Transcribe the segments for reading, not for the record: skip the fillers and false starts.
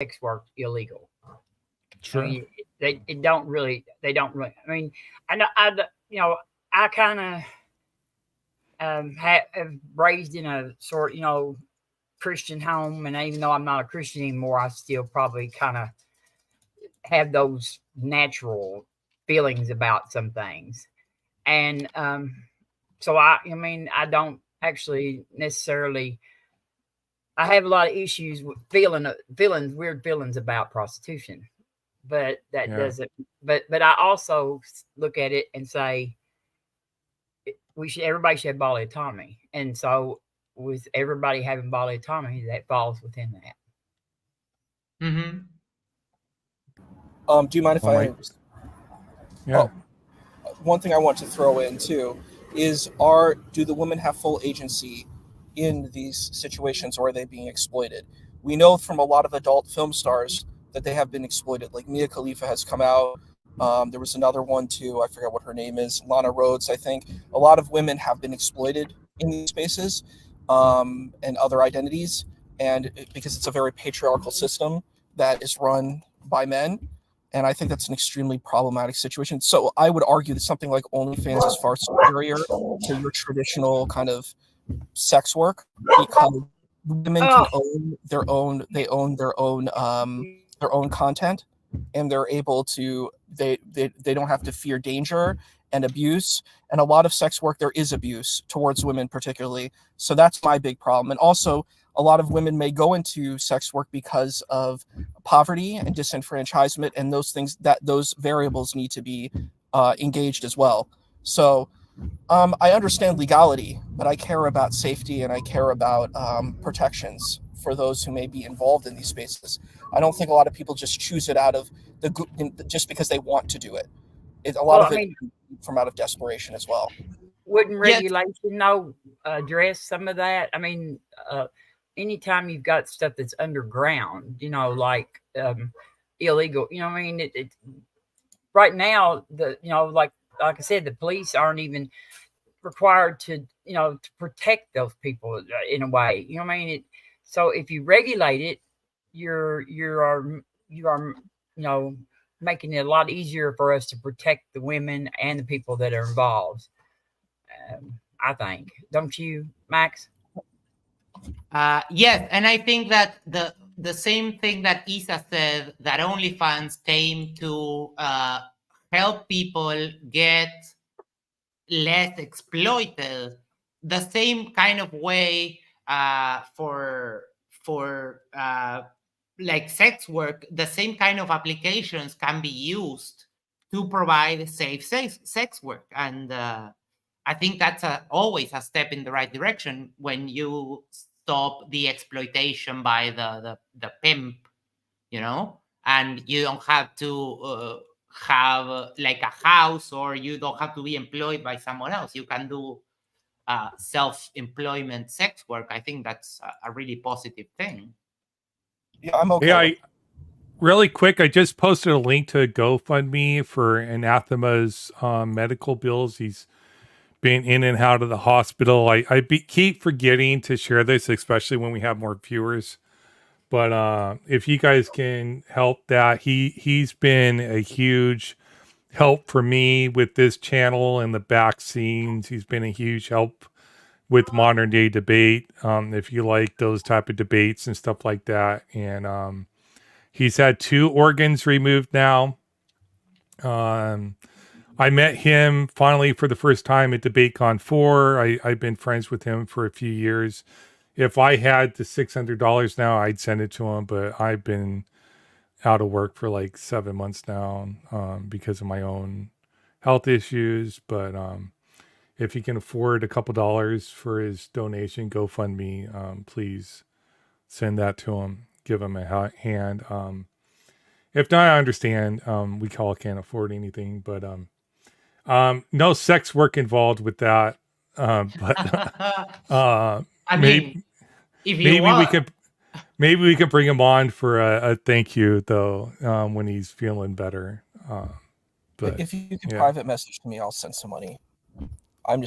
sex work illegal. I Sure. mean, they don't really. I mean, I you know, I kind of have raised in a sort, Christian home, and even though I'm not a Christian anymore, I still probably kind of have those natural feelings about some things, and so I mean, I don't actually necessarily. I have a lot of issues with feelings, weird feelings about prostitution, but that Yeah. doesn't. But I also look at it and say we should everybody should have bodily autonomy, and so with everybody having bodily autonomy, that falls within that. Mm-hmm. Do you mind if Oh my. I? Yeah. Oh, one thing I want to throw in too is: are do the women have full agency in these situations, or are they being exploited? We know from a lot of adult film stars that they have been exploited. Like Mia Khalifa has come out. There was another one too. I forget what her name is. Lana Rhoades, I think. A lot of women have been exploited in these spaces, and other identities, and because it's a very patriarchal system that is run by men, and I think that's an extremely problematic situation. So I would argue that something like OnlyFans is far superior to your traditional kind of sex work, because women Oh, can own their own content, and they're able to they don't have to fear danger and abuse. And a lot of sex work, there is abuse towards women particularly, so that's my big problem. And also, a lot of women may go into sex work because of poverty and disenfranchisement, and those variables need to be engaged as well. So I understand legality, but I care about safety, and I care about protections for those who may be involved in these spaces. I don't think a lot of people just choose it out of just because they want to do it. A lot well, of I it mean, from out of desperation as well. wouldn't Yes. regulation though address some of that? I mean, anytime you've got stuff that's underground, like illegal, I mean, it right now like I said, the police aren't even required to to protect those people in a way. You know what I mean? So if you regulate it, you are making it a lot easier for us to protect the women and the people that are involved. I think, don't you, Max? Yes, and I think that the same thing that Isa said, that OnlyFans came to help people get less exploited. The same kind of way for like sex work, the same kind of applications can be used to provide safe sex work, and I think that's always a step in the right direction when you stop the exploitation by the pimp, and you don't have to have like a house, or you don't have to be employed by someone else. You can do self-employment sex work. I think that's a really positive thing. Yeah, I'm okay Yeah. with Really quick, I just posted a link to a GoFundMe for Anathema's medical bills. He's been in and out of the hospital. Keep forgetting to share this, especially when we have more viewers. But if you guys can help that, he's been a huge help for me with this channel and the back scenes. He's been a huge help with modern day debate. If you like those type of debates and stuff like that. And he's had 2 organs removed now. I met him finally for the first time at DebateCon 4. I've been friends with him for a few years. If I had the $600 now, I'd send it to him, but I've been out of work for like 7 months now because of my own health issues. But if he can afford a couple dollars for his donation, GoFundMe, please send that to him. Give him a hand. If not, I understand. We all can't afford anything, but no sex work involved with that. But I maybe mean, if you maybe we want. could bring him on for a thank you though when he's feeling better. But If you can yeah, private message me, I'll send some money. I'm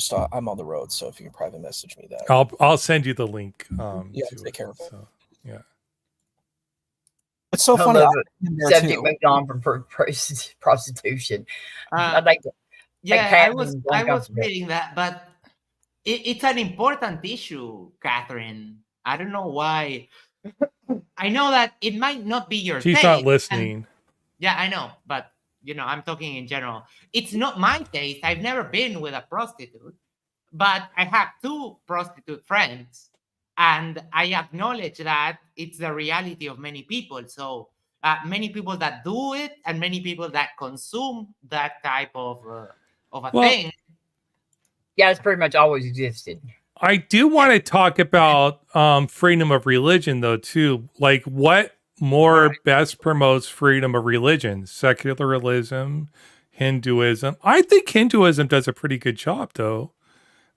on the road, so if you can private message me that. I'll send you the link Yeah, to take it. care of it. So yeah. It's so I funny. love I've it. been there Subject too. moved on from prostitution. I Uh, think yeah, Catherine's I was uncomfortable. reading that, but it's an important issue, Catherine. I don't know why. I know that it might not be your She's not taste, and listening. yeah, I know, but I'm talking in general. It's not my taste. I've never been with a prostitute, but I have two prostitute friends, and I acknowledge that it's the reality of many people. So many people that do it, and many people that consume that type of a Well, thing. Yeah, it's pretty much always existed. I do want to talk about freedom of religion, though, too. Like, what more Right. best promotes freedom of religion? Secularism, Hinduism. I think Hinduism does a pretty good job, though, I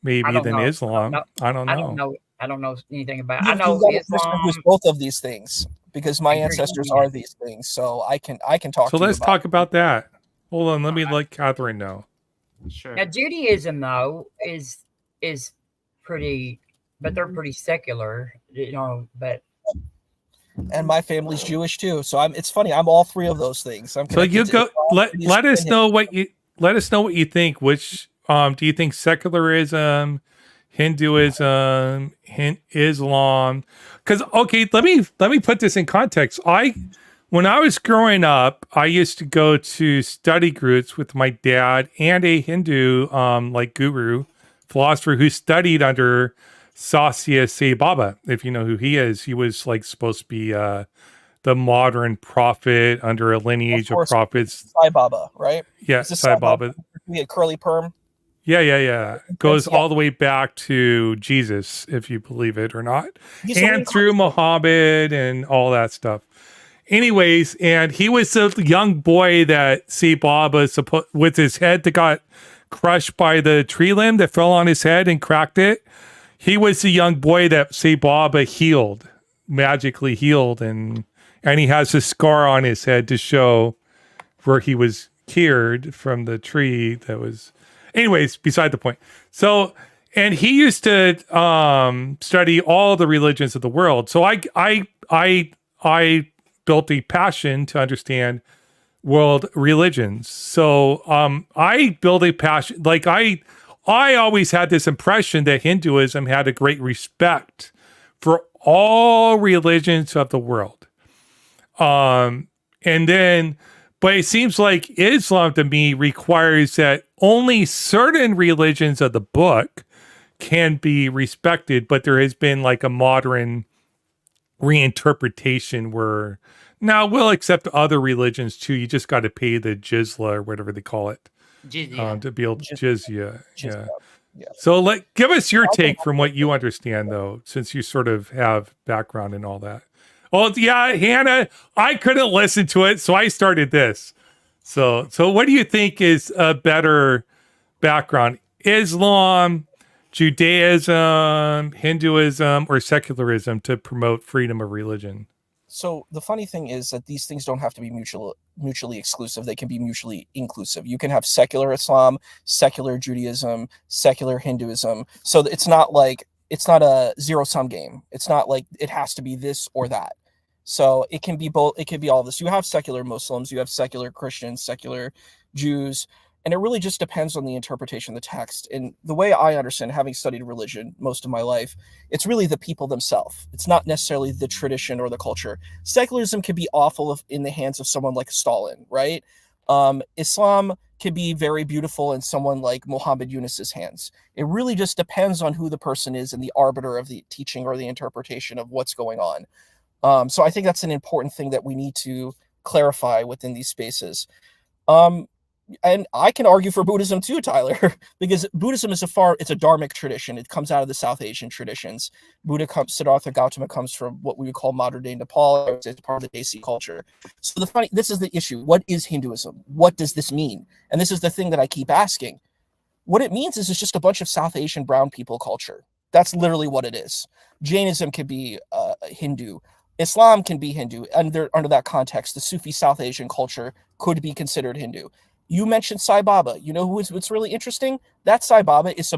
maybe don't than know. Islam. I don't I don't know. know. I don't know anything about. I You've know got a person who's Islam both of these things because my and ancestors Christianity. are these things, so I can talk So to you let's about. talk about that. Hold on, let me Alright. let Catherine know. Sure. Now Judaism though is pretty, but they're pretty secular, But And my family's Jewish too, so it's funny. I'm all three of those things. I'm So you connected to go. Islam, Let us Judaism, know what you think. Which do you think secularism, Hinduism, Islam? Because okay, let me put this in context. When I was growing up, I used to go to study groups with my dad and a Hindu like guru, philosopher who studied under Satya Sai Baba. If you know who he is, he was like supposed to be the modern prophet under a lineage of course. prophets. Sai Baba, right? Yeah, Is this Sai Baba. We had curly perm. Yeah. Goes Yeah. all the way back to Jesus, if you believe it or not, He's a and through Muhammad and all that stuff. Anyways, and he was a young boy that Sai Baba with his head that got crushed by the tree limb that fell on his head and cracked it. He was the young boy that Sai Baba magically healed, and he has a scar on his head to show where he was cured from the tree that was. Anyways, beside the point. So, and he used to study all the religions of the world. So I built a passion to understand world religions. So I built a passion. Like I always had this impression that Hinduism had a great respect for all religions of the world. And then, but it seems like Islam to me requires that only certain religions of the book can be respected, but there has been like a modern reinterpretation where now we'll accept other religions too. You just got to pay the jizya or whatever they call it to be able to jizya. Yeah. Yeah. So give us your take from what you understand though, since you sort of have background in all that. Oh yeah, Hannah, I couldn't listen to it, so I started this. So what do you think is a better background? Islam, Judaism, Hinduism, or secularism to promote freedom of religion? So the funny thing is that these things don't have to be mutually exclusive. They can be mutually inclusive. You can have secular Islam, secular Judaism, secular Hinduism. So it's not a zero-sum game. It's not like it has to be this or that. So it can be both. It can be all this. You have secular Muslims, you have secular Christians, secular Jews, and it really just depends on the interpretation of the text. And the way I understand, having studied religion most of my life, it's really the people themselves. It's not necessarily the tradition or the culture. Secularism can be awful in the hands of someone like Stalin, right? Islam can be very beautiful in someone like Muhammad Yunus's hands. It really just depends on who the person is and the arbiter of the teaching or the interpretation of what's going on. So I think that's an important thing that we need to clarify within these spaces. And I can argue for Buddhism too, Tyler, because Buddhism is it's a dharmic tradition. It comes out of the South Asian traditions. Siddhartha Gautama comes from what we would call modern day Nepal. It's part of the Desi culture. So this is the issue. What is Hinduism? What does this mean? And this is the thing that I keep asking. What it means is it's just a bunch of South Asian brown people culture. That's literally what it is. Jainism could be Hindu. Islam can be Hindu. Under that context, the Sufi South Asian culture could be considered Hindu. You mentioned Sai Baba. You know what's really interesting? That Sai Baba is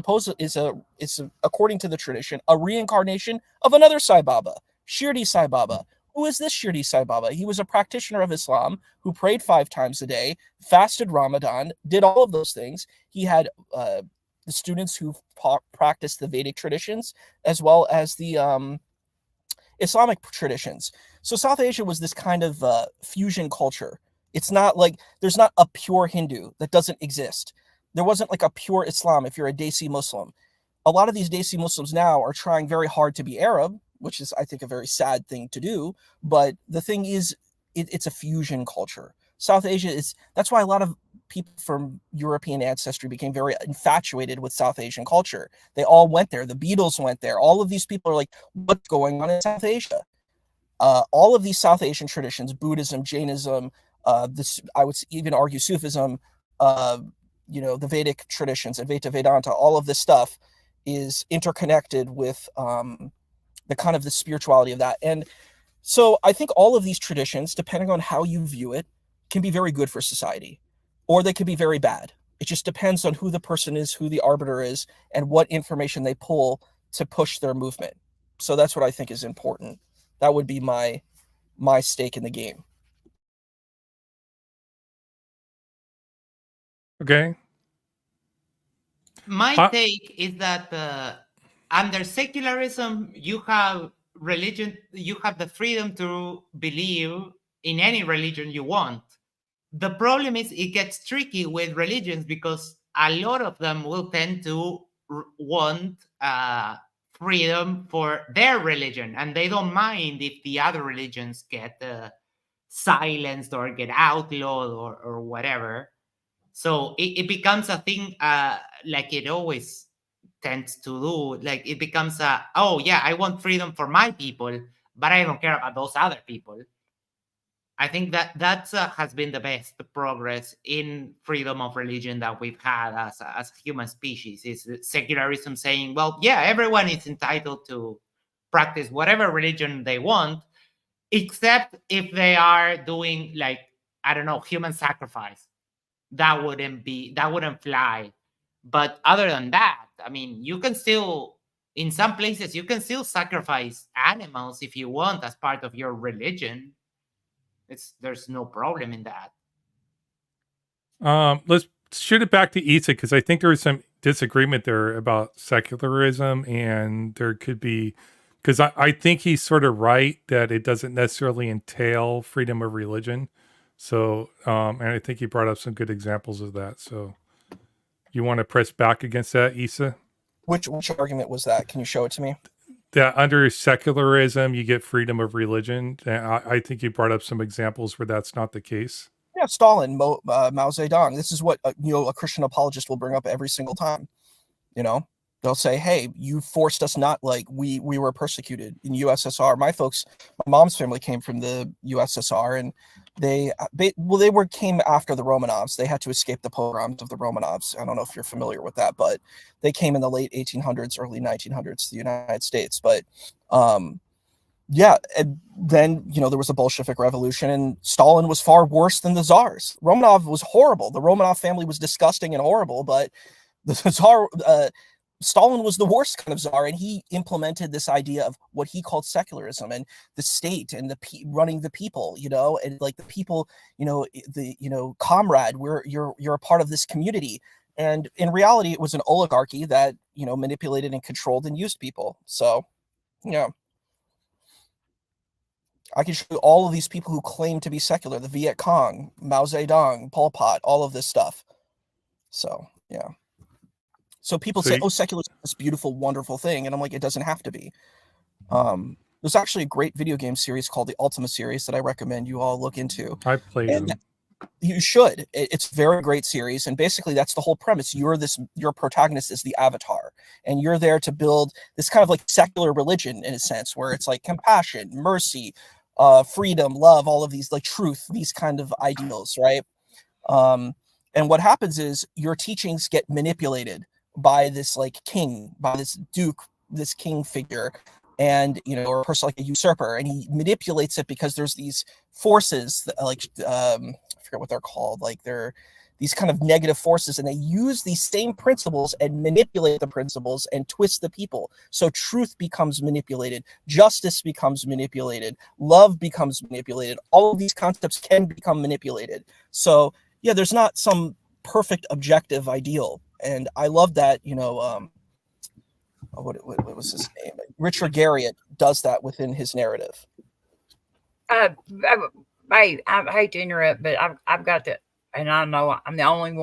according to the tradition, a reincarnation of another Sai Baba, Shirdi Sai Baba, Who is this Shirdi Sai Baba? He was a practitioner of Islam who prayed 5 times a day, fasted Ramadan, did all of those things. He had the students who practiced the Vedic traditions as well as the Islamic traditions. So South Asia was this kind of fusion culture. It's not like there's not a pure Hindu that doesn't exist. There wasn't like a pure Islam if you're a Desi Muslim. A lot of these Desi Muslims now are trying very hard to be Arab, which is, I think, a very sad thing to do. But the thing is, it's a fusion culture. South Asia is, that's why a lot of people from European ancestry became very infatuated with South Asian culture. They all went there. The Beatles went there. All of these people are like, what's going on in South Asia? All of these South Asian traditions, Buddhism, Jainism, I would even argue Sufism, the Vedic traditions, Advaita Vedanta, all of this stuff is interconnected with the kind of the spirituality of that. And so I think all of these traditions, depending on how you view it, can be very good for society, or they can be very bad. It just depends on who the person is, who the arbiter is, and what information they pull to push their movement. So that's what I think is important. That would be my stake in the game. Okay. My take is that under secularism, you have religion, you have the freedom to believe in any religion you want. The problem is it gets tricky with religions because a lot of them will tend to want freedom for their religion, and they don't mind if the other religions get silenced or get outlawed or whatever. So it becomes a thing like it always tends to do. Like it becomes oh yeah, I want freedom for my people, but I don't care about those other people. I think that has been the best progress in freedom of religion that we've had as a human species, is secularism saying, well, yeah, everyone is entitled to practice whatever religion they want, except if they are doing, like, I don't know, human sacrifice. That wouldn't fly. But other than that, I mean, you can still, in some places, you can still sacrifice animals if you want as part of your religion. There's no problem in that. Let's shoot it back to Isa, because I think there was some disagreement there about secularism, and there could be, because I think he's sort of right that it doesn't necessarily entail freedom of religion. So, and I think he brought up some good examples of that. So, you want to press back against that, Isa? Which argument was that? Can you show it to me? That under secularism, you get freedom of religion. And I think you brought up some examples where that's not the case. Yeah, Stalin, Mao Zedong. This is what a Christian apologist will bring up every single time. They'll say, "Hey, you forced us not, like we were persecuted in USSR." My mom's family came from the USSR, and they came after the Romanovs. They had to escape the pogroms of the Romanovs. I don't know if you're familiar with that, but they came in the late 1800s, early 1900s to the United States. But yeah, and then there was a Bolshevik Revolution, and Stalin was far worse than the Tsars. Romanov was horrible. The Romanov family was disgusting and horrible, but the Tsar. Stalin was the worst kind of czar, and he implemented this idea of what he called secularism and the state and running the people, and like the people, comrade, you're a part of this community. And in reality, it was an oligarchy that, manipulated and controlled and used people. So, yeah. I can show you all of these people who claim to be secular, the Viet Cong, Mao Zedong, Pol Pot, all of this stuff. So, yeah. So people say, "Oh, secularism is this beautiful, wonderful thing," and I'm like, it doesn't have to be. There's actually a great video game series called the Ultima series that I recommend you all look into. I played them. You should. It's a very great series, and basically that's the whole premise. Your protagonist is the avatar, and you're there to build this kind of like secular religion in a sense, where it's like compassion, mercy, freedom, love, all of these, like truth, these kind of ideals, right? And what happens is your teachings get manipulated by this like king, by this duke, this king figure, and or a person like a usurper, and he manipulates it because there's these forces that, like I forget what they're called, like they're these kind of negative forces, and they use these same principles and manipulate the principles and twist the people. So truth becomes manipulated, justice becomes manipulated, love becomes manipulated. All of these concepts can become manipulated. So yeah, there's not some perfect objective ideal. And I love that, what was his name? Richard Garriott does that within his narrative. I, I hate to interrupt, but I've got to, and I know I'm the only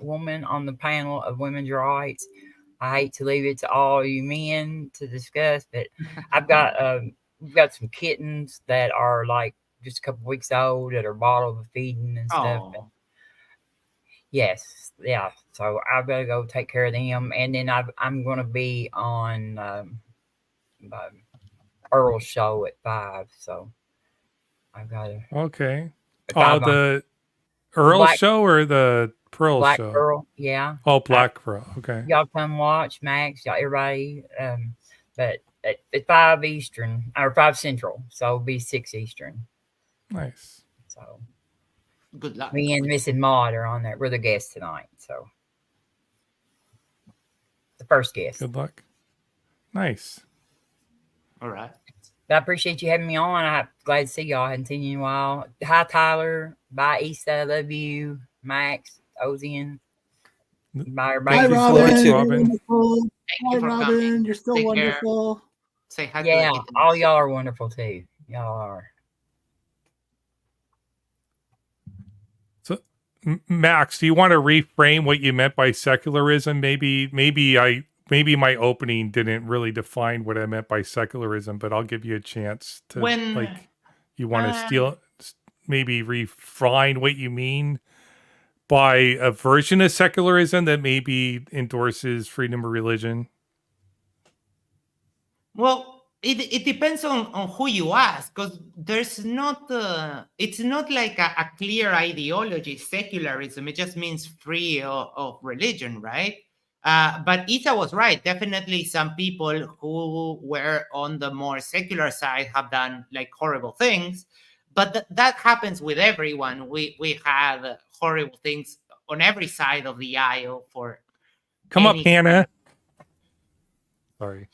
woman on the panel of women's rights. I hate to leave it to all you men to discuss, but I've got we've got some kittens that are like just a couple weeks old that are bottle feeding and stuff. Oh, Yes, yeah. So I've got to go take care of them, and then I'm going to be on Earl's show at 5. So I've got to. Okay. If Oh, I'm the Earl Black- show or the Pearl Black show? Pearl, yeah. Oh, Black Pearl. Okay. Y'all come watch Max, y'all everybody. But at 5 Eastern or 5 Central, so it'll be 6 Eastern. Nice. So good luck. me and Miss and Maud are on there. We're the guests tonight. So the first guest. Good luck. Nice. All right. But I appreciate you having me on. I'm glad to see y'all. I hadn't seen you in a while. Hi, Tyler. Bye, Easta. I love you. Max, Ozian. Bye, everybody. Hi, Thank you so Robin. much, You're Robin. wonderful. Thank Hi, you for Robin. coming. You're still Take care. wonderful. Say hi to Yeah, the kittens. all y'all are wonderful too. Y'all are. So, Max, do you want to reframe what you meant by secularism? Maybe my opening didn't really define what I meant by secularism, but I'll give you a chance to you want to maybe refine what you mean by a version of secularism that maybe endorses freedom of religion. Well, it depends on who you ask, because there's not it's not like a clear ideology, secularism. It just means free of religion, right? But Isa was right. Definitely some people who were on the more secular side have done like horrible things. But that happens with everyone. We have horrible things on every side of the aisle for Come up, Hannah. Sorry.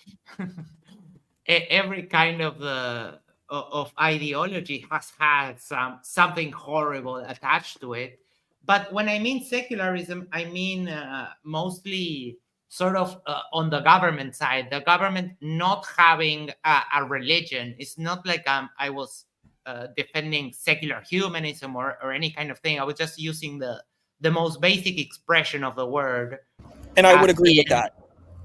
Every kind of ideology has had something horrible attached to it. But when I mean secularism, I mean mostly sort of on the government side, the government not having a religion. It's not like I was defending secular humanism or any kind of thing. I was just using the most basic expression of the word. And I would agree with that.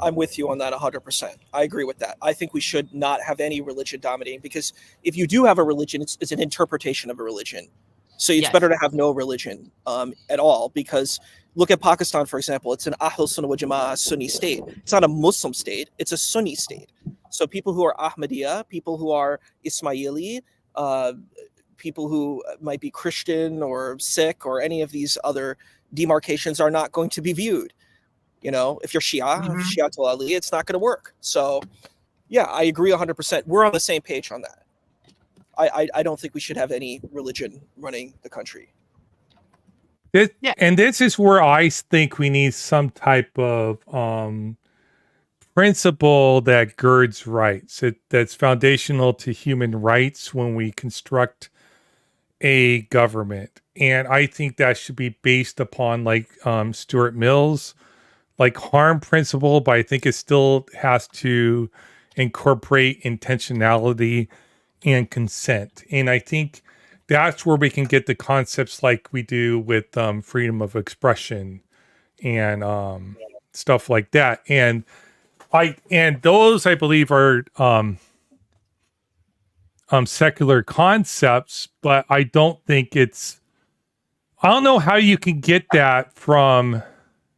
I'm with you on that 100%. I agree with that. I think we should not have any religion dominating, because if you do have a religion, it's an interpretation of a religion. So it's better to have no religion at all, because look at Pakistan, for example. It's an Ahl Sunnah wal Jama'ah Sunni state. It's not a Muslim state. It's a Sunni state. So people who are Ahmadiyya, people who are Ismaili, people who might be Christian or Sikh or any of these other demarcations are not going to be viewed. If you're Shia, Shiatul Ali, it's not going to work. So, yeah, I agree 100%. We're on the same page on that. I don't think we should have any religion running the country. And this is where I think we need some type of principle that girds rights. That's foundational to human rights when we construct a government. And I think that should be based upon Stuart Mill's harm principle, but I think it still has to incorporate intentionality and consent. And I think that's where we can get the concepts like we do with freedom of expression and stuff like that. And those, I believe, are secular concepts, but I don't know how you can get that from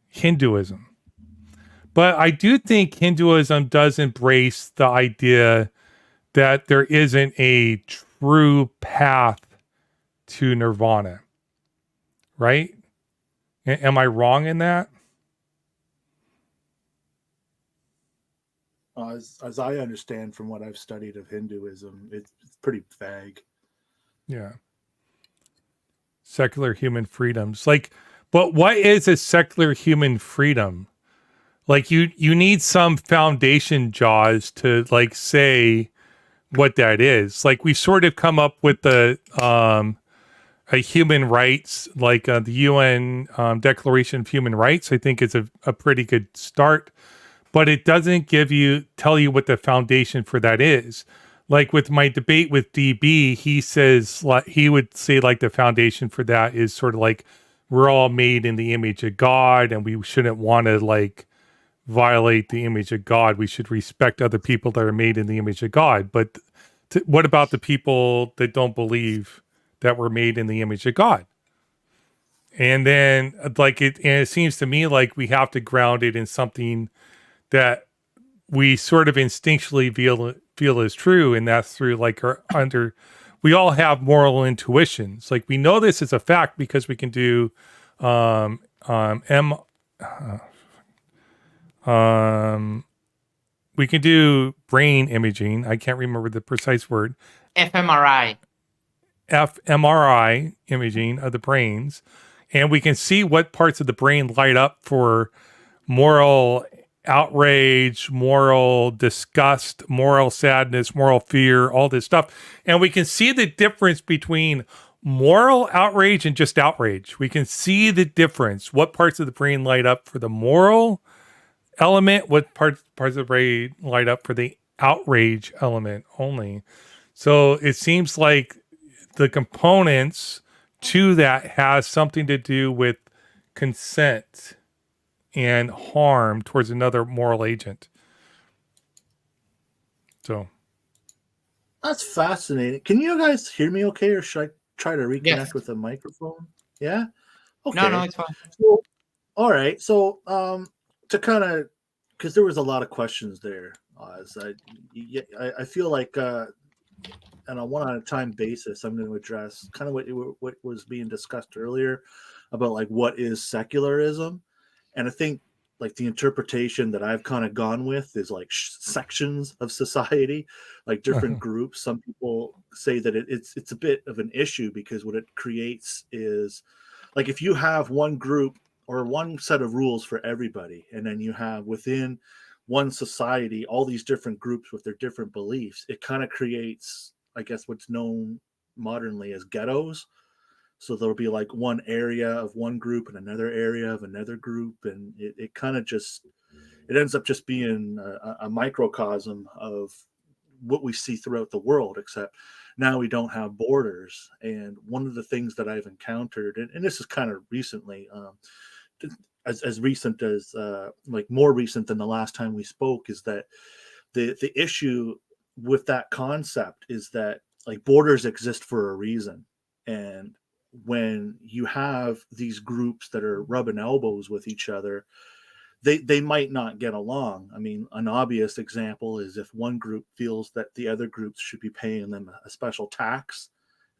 Hinduism. But I do think Hinduism does embrace the idea that there isn't a true path to nirvana, right? Am I wrong in that? As I understand from what I've studied of Hinduism, it's pretty vague. Yeah. Secular human freedoms. But what is a secular human freedom? Like you need some foundation, Jaws, to like say what that is. Like we sort of come up with the a human rights, like the UN Declaration of Human Rights. I think is a pretty good start, but it doesn't tell you what the foundation for that is. Like with my debate with DB, he says like he would say like the foundation for that is sort of like we're all made in the image of God, and we shouldn't want to like violate the image of God. We should respect other people that are made in the image of God. But what about the people that don't believe that we're made in the image of God? And then it seems to me like we have to ground it in something that we sort of instinctually feel is true, and that's through like we all have moral intuitions. Like we know this is a fact because we can do um we can do brain imaging. I can't remember the precise word. fMRI. fMRI imaging of the brains, and we can see what parts of the brain light up for moral outrage, moral disgust, moral sadness, moral fear, all this stuff. And we can see the difference between moral outrage and just outrage. We can see the difference. What parts of the brain light up for the moral element, what parts of the brain light up for the outrage element only. So it seems like the components to that has something to do with consent and harm towards another moral agent. So That's fascinating. Can you guys hear me okay, or should I try to reconnect Yes. with the microphone? Yeah? Okay. No, it's fine. So, all right. So to kind of, because there was a lot of questions there, Oz. I feel like on a one-at-a-time basis, I'm going to address kind of what was being discussed earlier about like what is secularism. And I think like the interpretation that I've kind of gone with is like sections of society, like different groups. Some people say that it's a bit of an issue because what it creates is like if you have one group or one set of rules for everybody, and then you have within one society all these different groups with their different beliefs, it kind of creates, I guess, what's known modernly as ghettos. So there'll be like one area of one group and another area of another group, and it kind of just it ends up just being a microcosm of what we see throughout the world, except now we don't have borders. And one of the things that I've encountered, and this is kind of recently, as recent as like more recent than the last time we spoke, is that the issue with that concept is that like borders exist for a reason. And when you have these groups that are rubbing elbows with each other, they might not get along. I mean, an obvious example is if one group feels that the other groups should be paying them a special tax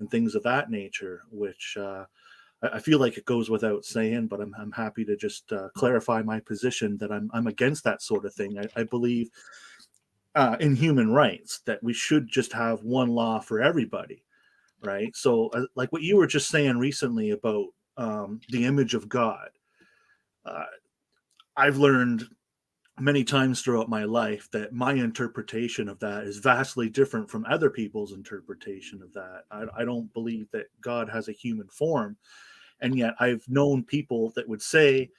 and things of that nature, which I feel like it goes without saying, but I'm happy to just clarify my position that I'm against that sort of thing. I believe in human rights that we should just have one law for everybody, right? So like what you were just saying recently about the image of God, I've learned many times throughout my life that my interpretation of that is vastly different from other people's interpretation of that. I don't believe that God has a human form, and yet I've known people that would say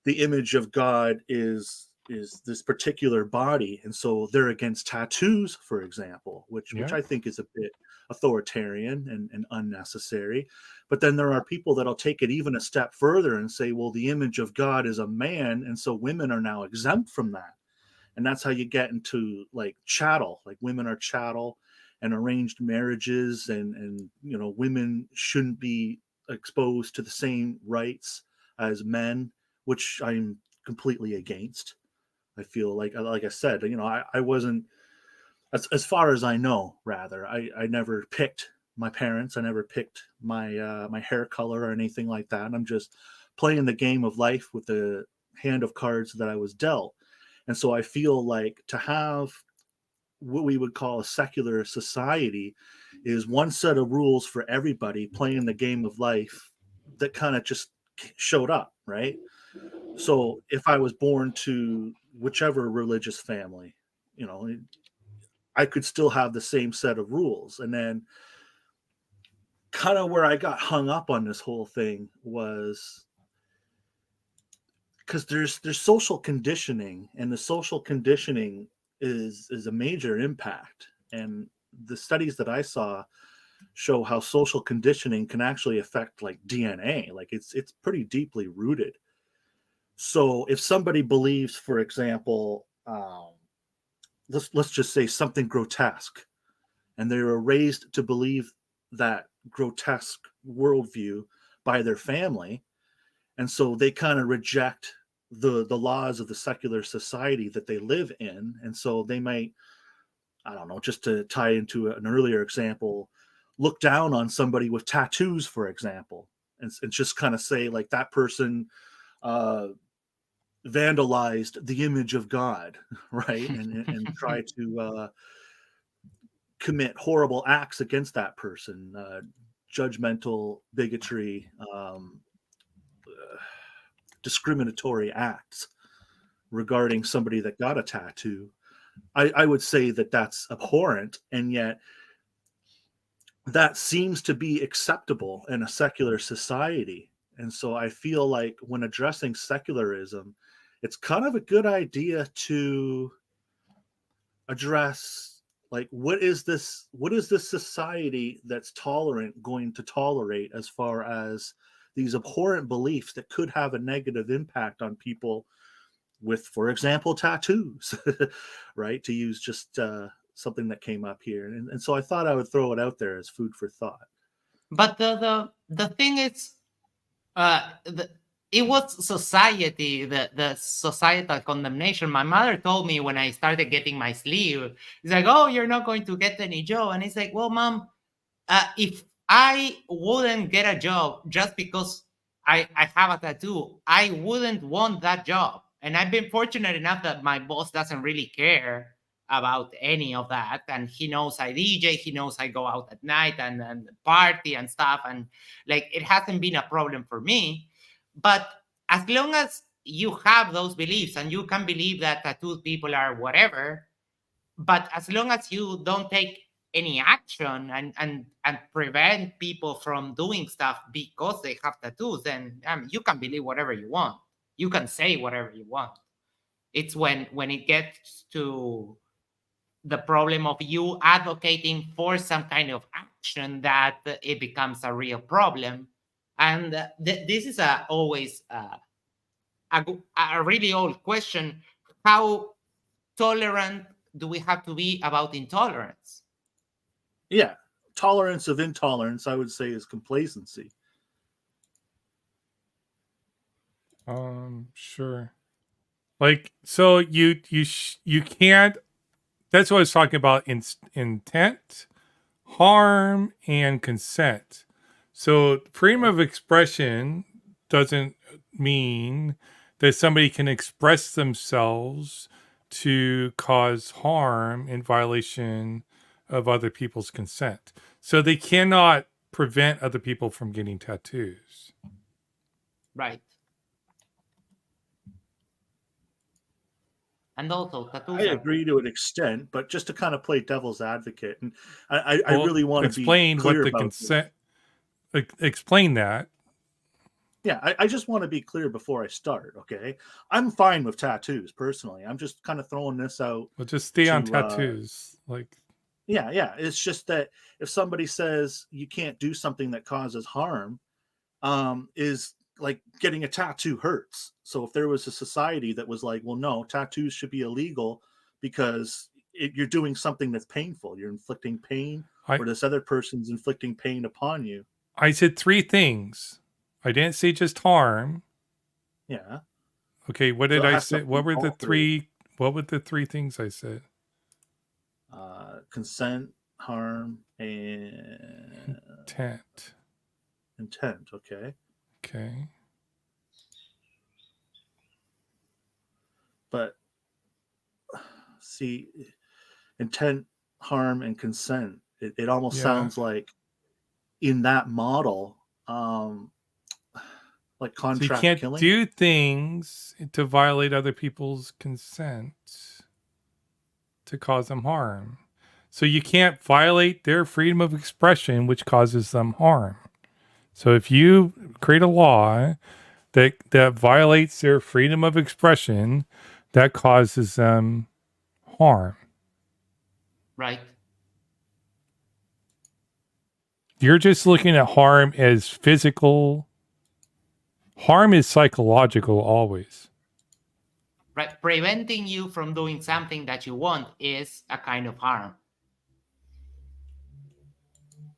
the image of God is this particular body, and so they're against tattoos, for example, which I think is a bit authoritarian and unnecessary. But then there are people that'll take it even a step further and say, well, the image of God is a man, and so women are now exempt from that. And that's how you get into like chattel, like women are chattel, and arranged marriages, and you know, women shouldn't be exposed to the same rights as men, which I'm completely against. I feel like I said, you know, I wasn't, as far as I know, rather, I never picked my parents. I never picked my my hair color or anything like that. I'm just playing the game of life with the hand of cards that I was dealt. And so I feel like to have what we would call a secular society is one set of rules for everybody playing the game of life that kind of just showed up, right? So if I was born to whichever religious family, you know, I could still have the same set of rules. And then kind of where I got hung up on this whole thing was because there's social conditioning, and the social conditioning is a major impact. And the studies that I saw show how social conditioning can actually affect like DNA. Like it's pretty deeply rooted. So if somebody believes, for example, let's just say something grotesque, and they were raised to believe that grotesque worldview by their family, and so they kind of reject the laws of the secular society that they live in, and so they might, I don't know, just to tie into an earlier example, look down on somebody with tattoos, for example, and just kind of say like that person uh, vandalized the image of God, right? And try to commit horrible acts against that person, judgmental, bigotry, discriminatory acts regarding somebody that got a tattoo. I would say that that's abhorrent, and yet that seems to be acceptable in a secular society. And so I feel like when addressing secularism, it's kind of a good idea to address like what is this society that's tolerant going to tolerate as far as these abhorrent beliefs that could have a negative impact on people with, for example, tattoos, right? To use just something that came up here. And so I thought I would throw it out there as food for thought. But the thing is, it was society, the societal condemnation. My mother told me when I started getting my sleeve, it's like, oh, you're not going to get any job. And it's like, well, mom, if I wouldn't get a job just because I have a tattoo, I wouldn't want that job. And I've been fortunate enough that my boss doesn't really care about any of that. And he knows I DJ, he knows I go out at night and party and stuff. And like, it hasn't been a problem for me. But as long as you have those beliefs and you can believe that tattooed people are whatever, but as long as you don't take any action and prevent people from doing stuff because they have tattoos, then you can believe whatever you want, you can say whatever you want. It's when it gets to the problem of you advocating for some kind of action that it becomes a real problem. And this is always a really old question: how tolerant do we have to be about intolerance? Yeah, tolerance of intolerance, I would say, is complacency. Sure. Like, so you can't. That's what I was talking about. Intent, harm, and consent. So freedom of expression doesn't mean that somebody can express themselves to cause harm in violation of other people's consent. So they cannot prevent other people from getting tattoos. Right. And also tattoos I are agree to an extent, but just to kind of play devil's advocate, and I Well, really want to be explain clear what the about consent. Explain that. Yeah, I just want to be clear before I start, okay? I'm fine with tattoos personally. I'm just kind of throwing this out Well, just stay on to tattoos. Like, yeah. It's just that if somebody says you can't do something that causes harm, is like getting a tattoo hurts. So if there was a society that was like, well, no, tattoos should be illegal because you're doing something that's painful. You're inflicting pain, I or this other person's inflicting pain upon you. I said three things. I didn't say just harm. Yeah. Okay, what So did it I has to say? What include were the all three. three? What were the three things I said? Consent, harm, and Intent. intent. Okay. Okay. But see, intent, harm, and consent, it almost Yeah. sounds like in that model, like So you contract can't killing. do things to violate other people's consent to cause them harm. So you can't violate their freedom of expression, which causes them harm. So if you create a law that violates their freedom of expression, that causes them harm. Right. You're just looking at harm as physical. Harm is psychological always. Right. Preventing you from doing something that you want is a kind of harm.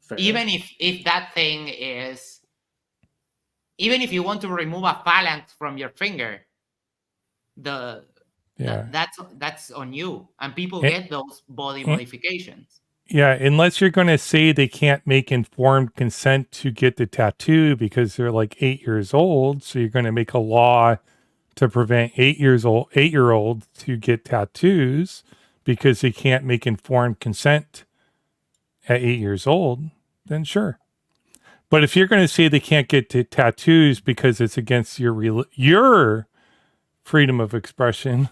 Fair. Even if that thing is, even if you want to remove a phalanx from your finger, Yeah. that's on you, and people And- get those body and- modifications. Yeah, unless you're going to say they can't make informed consent to get the tattoo because they're like 8 years old, so you're going to make a law to prevent 8-year-olds to get tattoos because they can't make informed consent at 8 years old, then sure. But if you're going to say they can't get tattoos because it's against your freedom of expression,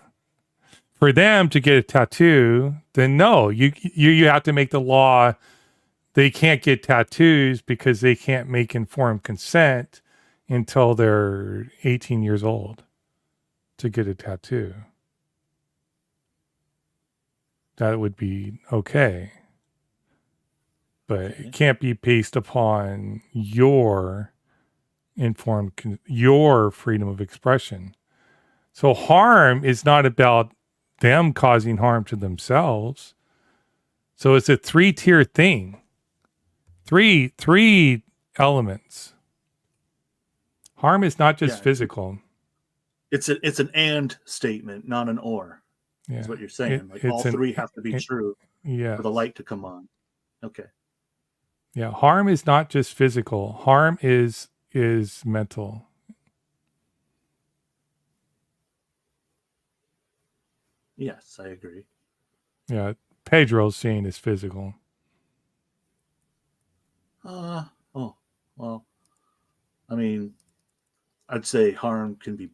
for them to get a tattoo, then no, you have to make the law they can't get tattoos because they can't make informed consent until they're 18 years old to get a tattoo. That would be okay. But it can't be based upon your your freedom of expression. So harm is not about them causing harm to themselves. So it's a 3-tier thing. Three elements. Harm is not just physical. It's an and statement, not an or. Yeah. Is what you're saying. Like all three have to be true for the light to come on. Okay. Yeah. Harm is not just physical. Harm is mental. Yes, I agree. Yeah. Pedro's saying it's physical. Oh, well, I mean, I'd say harm can be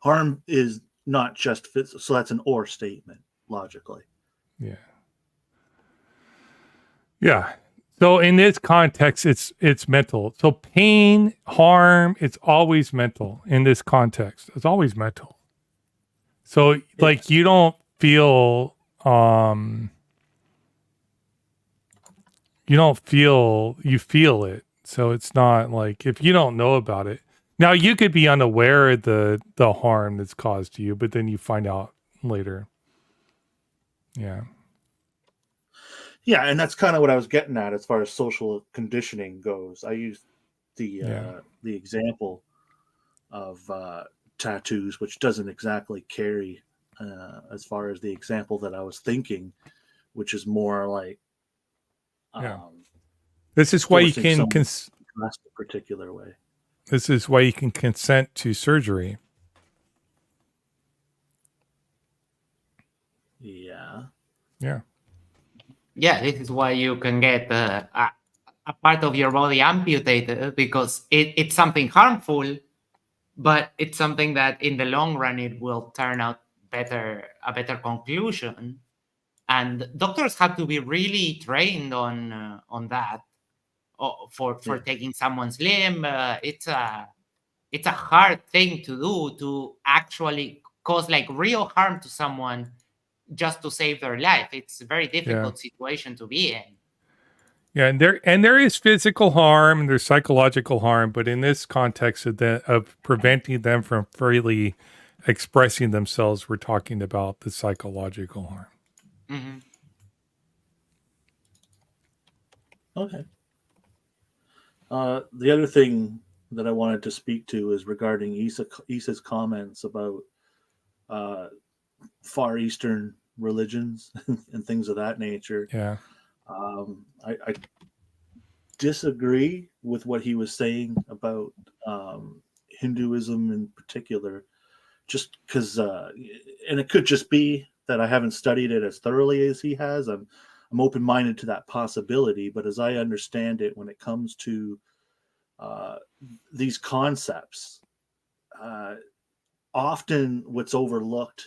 harm is not just physical. So that's an or statement logically. Yeah. Yeah. So in this context, it's mental. So pain, harm, it's always mental in this context. It's always mental. So like you don't feel you feel it. So it's not like if you don't know about it. Now you could be unaware of the harm that's caused to you, but then you find out later. Yeah. Yeah, and that's kind of what I was getting at as far as social conditioning goes. I used the example of tattoos, which doesn't exactly carry as far as the example that I was thinking, which is more like this is why you can dress a particular way. This is why you can consent to surgery. Yeah. Yeah. Yeah, this is why you can get a part of your body amputated because it's something harmful, but it's something that in the long run it will turn out a better conclusion. And doctors have to be really trained on that for taking someone's limb. It's a hard thing to do, to actually cause like real harm to someone just to save their life. It's a very difficult situation to be in. Yeah, and there is physical harm and there's psychological harm, but in this context of preventing them from freely expressing themselves, we're talking about the psychological harm. Mm-hmm. Okay. The other thing that I wanted to speak to is regarding Issa's comments about Far Eastern religions and things of that nature. Yeah. I disagree with what he was saying about Hinduism in particular, just because, and it could just be that I haven't studied it as thoroughly as he has. I'm open-minded to that possibility, but as I understand it, when it comes to these concepts. Often what's overlooked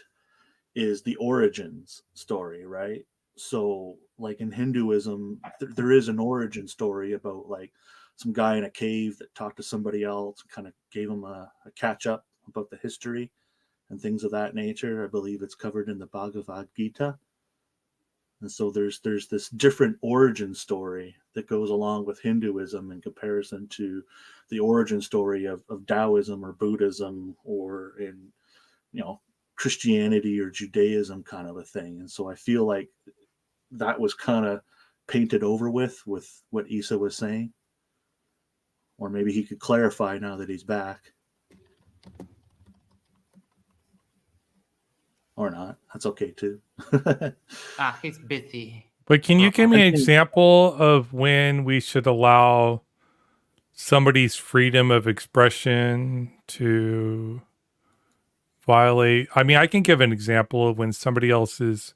is the origins story, right? So like in Hinduism, there is an origin story about like some guy in a cave that talked to somebody else, kind of gave him a catch up about the history and things of that nature. I believe it's covered in the Bhagavad Gita. And so there's this different origin story that goes along with Hinduism in comparison to the origin story of Taoism or Buddhism, or in, you know, Christianity or Judaism kind of a thing. And so I feel like that was kind of painted over with what Issa was saying. Or maybe he could clarify now that he's back. Or not. That's okay too. He's busy. But can you give me an example of when we should allow somebody's freedom of expression to violate? I mean, I can give an example of when somebody else's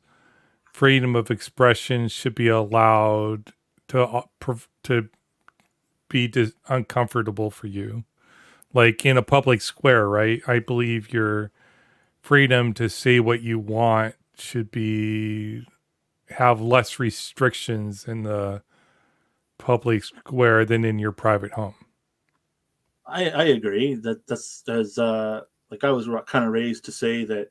freedom of expression should be allowed to be uncomfortable for you. Like in a public square, right? I believe your freedom to say what you want should have less restrictions in the public square than in your private home. I agree that's as like I was kind of raised to say that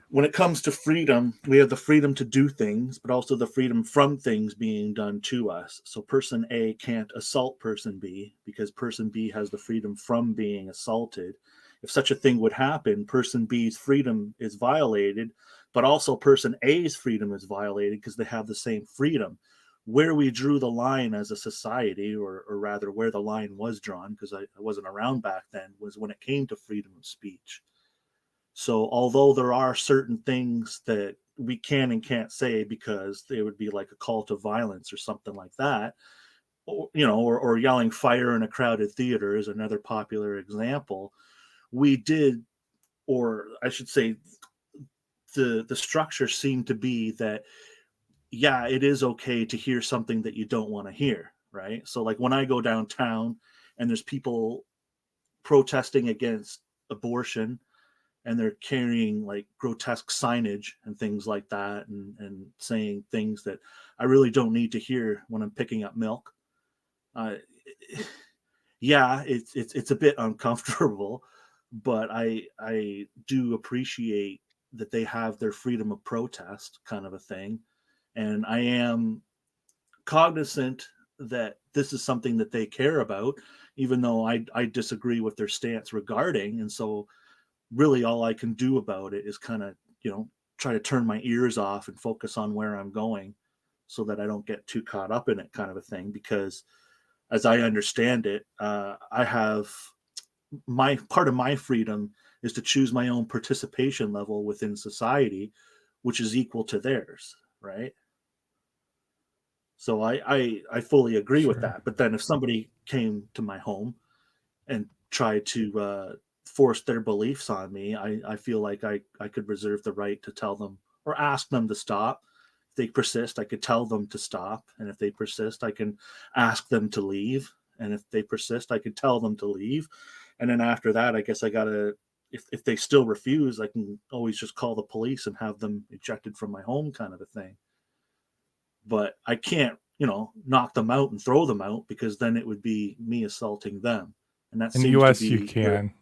when it comes to freedom, we have the freedom to do things, but also the freedom from things being done to us. So person A can't assault person B because person B has the freedom from being assaulted. If such a thing would happen, person B's freedom is violated, but also person A's freedom is violated because they have the same freedom. Where we drew the line as a society, or rather where the line was drawn, because I wasn't around back then, was when it came to freedom of speech. So although there are certain things that we can and can't say because they would be like a call to violence or something like that, or, you know, or yelling fire in a crowded theater is another popular example. We did, or I should say, the structure seemed to be that, yeah, it is okay to hear something that you don't want to hear, right? So like when I go downtown and there's people protesting against abortion and they're carrying like grotesque signage and things like that, and saying things that I really don't need to hear when I'm picking up milk. Yeah, it's a bit uncomfortable, but I do appreciate that they have their freedom of protest kind of a thing. And I am cognizant that this is something that they care about, even though I disagree with their stance regarding. And so really all I can do about it is kind of, you know, try to turn my ears off and focus on where I'm going so that I don't get too caught up in it kind of a thing. Because as I understand it, I have part of my freedom is to choose my own participation level within society, which is equal to theirs, right? So I fully agree with that. But then if somebody came to my home and tried to force their beliefs on me, I feel like I could reserve the right to tell them or ask them to stop. If they persist, I could tell them to stop. And if they persist, I can ask them to leave. And if they persist, I could tell them to leave. And then after that, I guess I got to, if they still refuse, I can always just call the police and have them ejected from my home kind of a thing. But I can't, you know, knock them out and throw them out, because then it would be me assaulting them. And that in the seems US to be you can.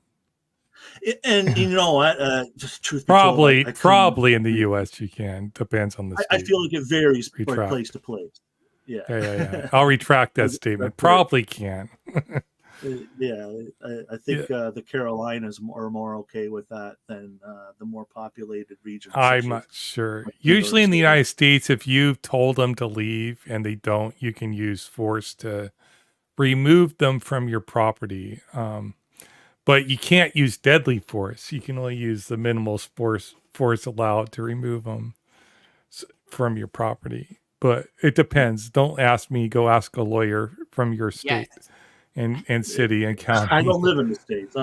And you know what? Just truth be Probably, told, probably in the US you can. Depends on the state. I feel like it varies Retract. place to place. Yeah. Yeah. I'll retract that statement. Probably can. Yeah, I think the Carolinas are more okay with that than the more populated regions. I'm not sure. Usually in the United States, if you've told them to leave and they don't, you can use force to remove them from your property. But you can't use deadly force. You can only use the minimal force allowed to remove them from your property. But it depends. Don't ask me. Go ask a lawyer from your state. Yes. And city and county. I don't live in the States.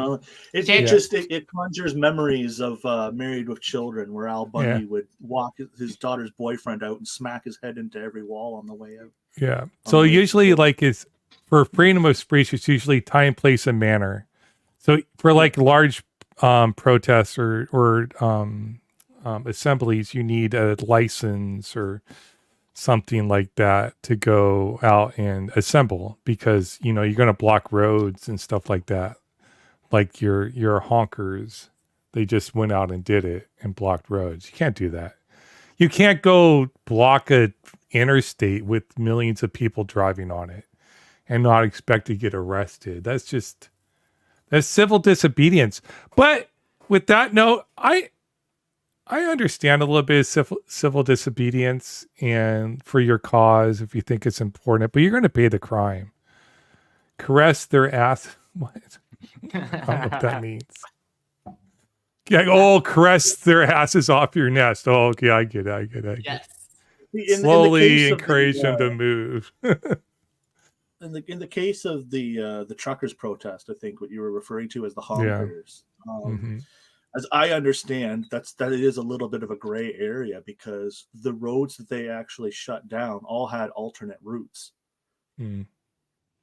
It conjures memories of Married with Children, where Al Bundy would walk his daughter's boyfriend out and smack his head into every wall on the way out. Yeah. So usually, like, For freedom of speech, it's usually time, place, and manner. So for like large protests or assemblies, you need a license or something like that to go out and assemble, because you know you're going to block roads and stuff like that. Like your honkers, they just went out and did it and blocked roads. You can't do that. You can't go block a interstate with millions of people driving on it and not expect to get arrested. That's civil disobedience. But with that note, I understand a little bit of civil disobedience and for your cause if you think it's important, but you're going to pay the crime. Caress their ass. What? I don't know what that means. Yeah, oh, caress their asses off your nest. Oh, okay, I get it. Yes. Slowly encourage them to move. In the case of the truckers protest, I think what you were referring to as the honkers. As I understand, that it is a little bit of a gray area, because the roads that they actually shut down all had alternate routes.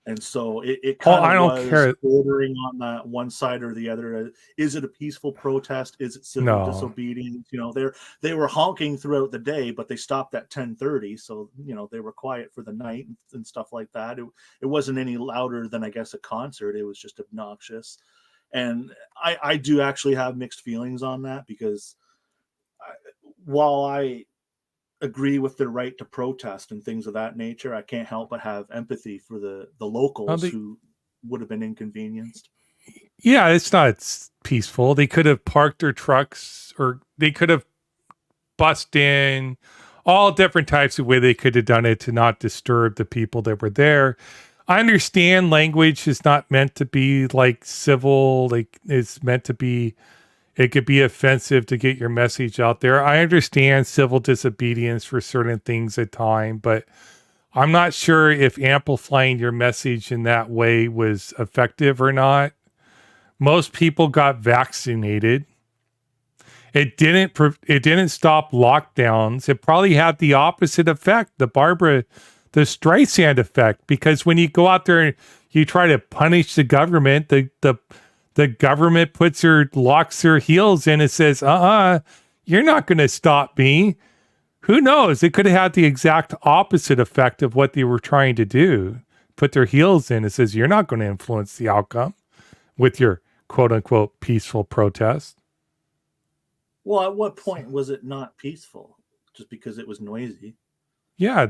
And so it kind of was bordering on that one side or the other. Is it a peaceful protest? Is it civil disobedience? You know, they were honking throughout the day, but they stopped at 10:30. So, you know, they were quiet for the night and stuff like that. It wasn't any louder than, I guess, a concert. It was just obnoxious. And I do actually have mixed feelings on that, because while I agree with their right to protest and things of that nature, I can't help but have empathy for the locals who would have been inconvenienced. Yeah, it's not peaceful. They could have parked their trucks, or they could have bussed in, all different types of way they could have done it to not disturb the people that were there. I understand language is not meant to be like civil, like it's meant to be, it could be offensive to get your message out there. I understand civil disobedience for certain things at time, but I'm not sure if amplifying your message in that way was effective or not. Most people got vaccinated. It didn't stop lockdowns. It probably had the opposite effect, the Streisand effect, because when you go out there and you try to punish the government, the government locks their heels in and says, you're not going to stop me. Who knows? It could have had the exact opposite effect of what they were trying to do. Put their heels in and says, you're not going to influence the outcome with your quote unquote peaceful protest. Well, at what point was it not peaceful? Just because it was noisy? Yeah,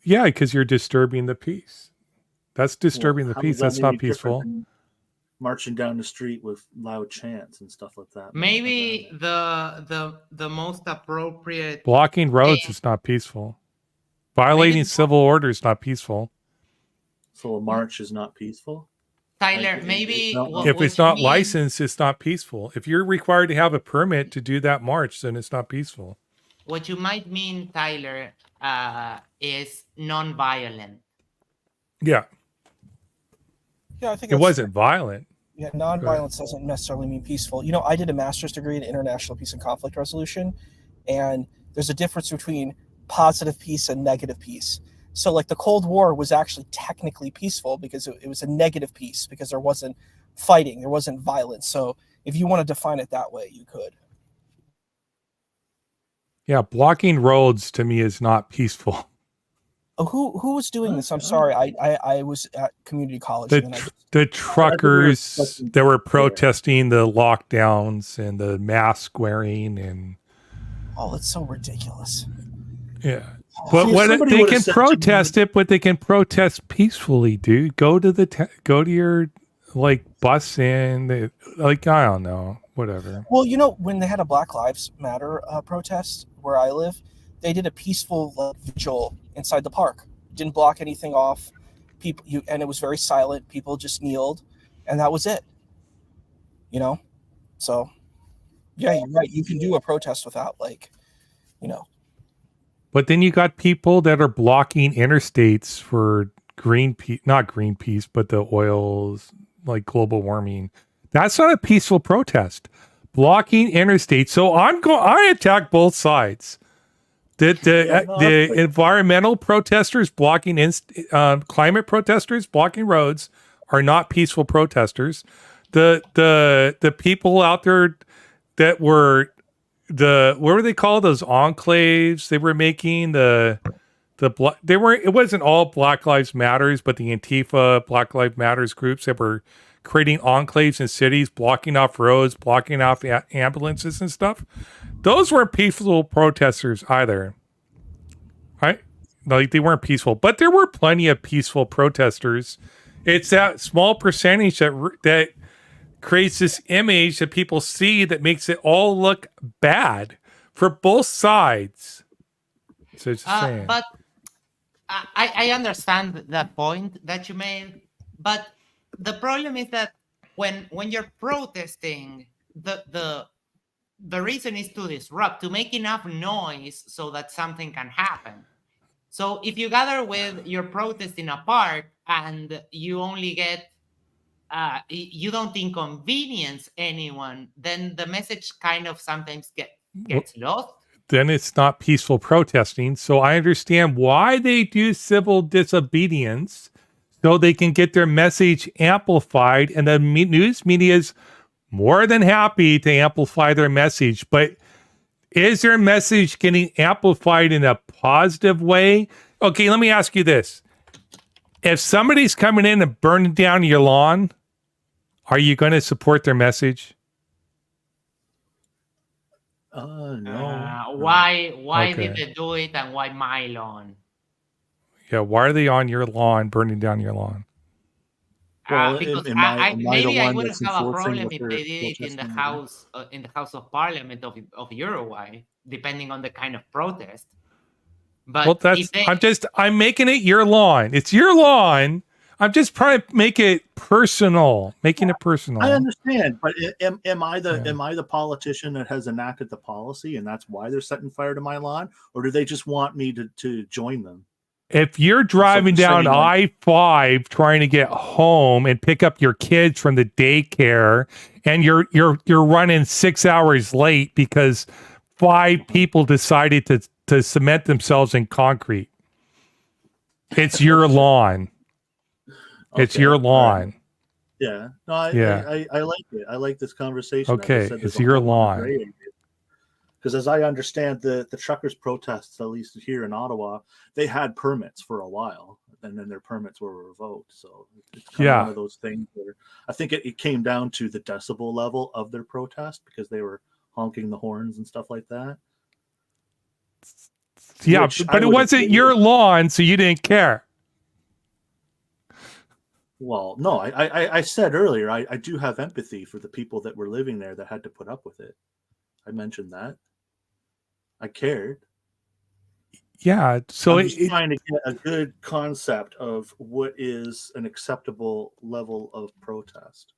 because you're disturbing the peace. That's disturbing the peace. That's not peaceful. Marching down the street with loud chants and stuff like that. Maybe the most appropriate blocking roads is not peaceful. Violating civil order is not peaceful. So a march is not peaceful? Tyler, maybe if it's not licensed, it's not peaceful. If you're required to have a permit to do that march, then it's not peaceful. What you might mean, Tyler, is non-violent. Yeah. Yeah, I think it wasn't violent. Yeah, non-violence doesn't necessarily mean peaceful. You know, I did a master's degree in international peace and conflict resolution, and there's a difference between positive peace and negative peace. So, like, the Cold War was actually technically peaceful because it was a negative peace, because there wasn't fighting, there wasn't violence. So, if you want to define it that way, you could. Yeah, blocking roads to me is not peaceful. Oh, who was doing this? I'm sorry. I was at community college. The truckers that were protesting the lockdowns and the mask wearing and. Oh, it's so ridiculous. Yeah, but what they can protest it, but they can protest peacefully, dude. Go to your like bus in, like I don't know, whatever. Well, you know, when they had a Black Lives Matter protest where I live, they did a peaceful vigil inside the park. Didn't block anything off. And it was very silent. People just kneeled, and that was it. You know, so yeah, you're right. You can do a protest without, like, you know. But then you got people that are blocking interstates for not Greenpeace, but the oils, like global warming. That's not a peaceful protest. Blocking interstates. So I attack both sides. The environmental protesters blocking climate protesters blocking roads are not peaceful protesters. The people out there that were what were they called, those enclaves they were making, it wasn't all Black Lives Matters, but the Antifa Black Lives Matters groups that were creating enclaves in cities, blocking off roads, blocking off ambulances and stuff. Those weren't peaceful protesters either, right? Like, they weren't peaceful, but there were plenty of peaceful protesters. It's that small percentage that creates this image that people see that makes it all look bad for both sides. So it's the same. But I understand that point that you made, but the problem is that when you're protesting, the reason is to disrupt, to make enough noise so that something can happen. So if you gather with your protest in a park and you only get you don't inconvenience anyone, then the message kind of sometimes gets lost. Then it's not peaceful protesting. So I understand why they do civil disobedience, so they can get their message amplified, and the news media is more than happy to amplify their message. But is their message getting amplified in a positive way? Okay, let me ask you this. If somebody's coming in and burning down your lawn, are you going to support their message? No. Why Okay. did they do it, and why my lawn? Yeah, why are they on your lawn, burning down your lawn? Well, Because am I the maybe I one wouldn't that's have a enforcing problem what if they're they did it protesting in the House of Parliament of Uruguay, depending on the kind of protest. But Well, I'm making it your lawn. It's your lawn. I'm just trying to make it personal, making it personal. I understand, but am I the politician that has enacted the policy, and that's why they're setting fire to my lawn, or do they just want me to join them? If you're driving down I-5 trying to get home and pick up your kids from the daycare, and you're running 6 hours late because 5 people decided to cement themselves in concrete, it's your lawn. It's your lawn. Right. Yeah. No, I like it. I like this conversation. Okay, it's your lawn. Because as I understand, the truckers' protests, at least here in Ottawa, they had permits for a while, and then their permits were revoked. So it's kind of one of those things where I think it came down to the decibel level of their protest, because they were honking the horns and stuff like that. Yeah, but it wasn't your lawn, so you didn't care. Well, no, I said earlier, I do have empathy for the people that were living there that had to put up with it. I mentioned that. I cared. Yeah, so I'm just trying to get a good concept of what is an acceptable level of protest.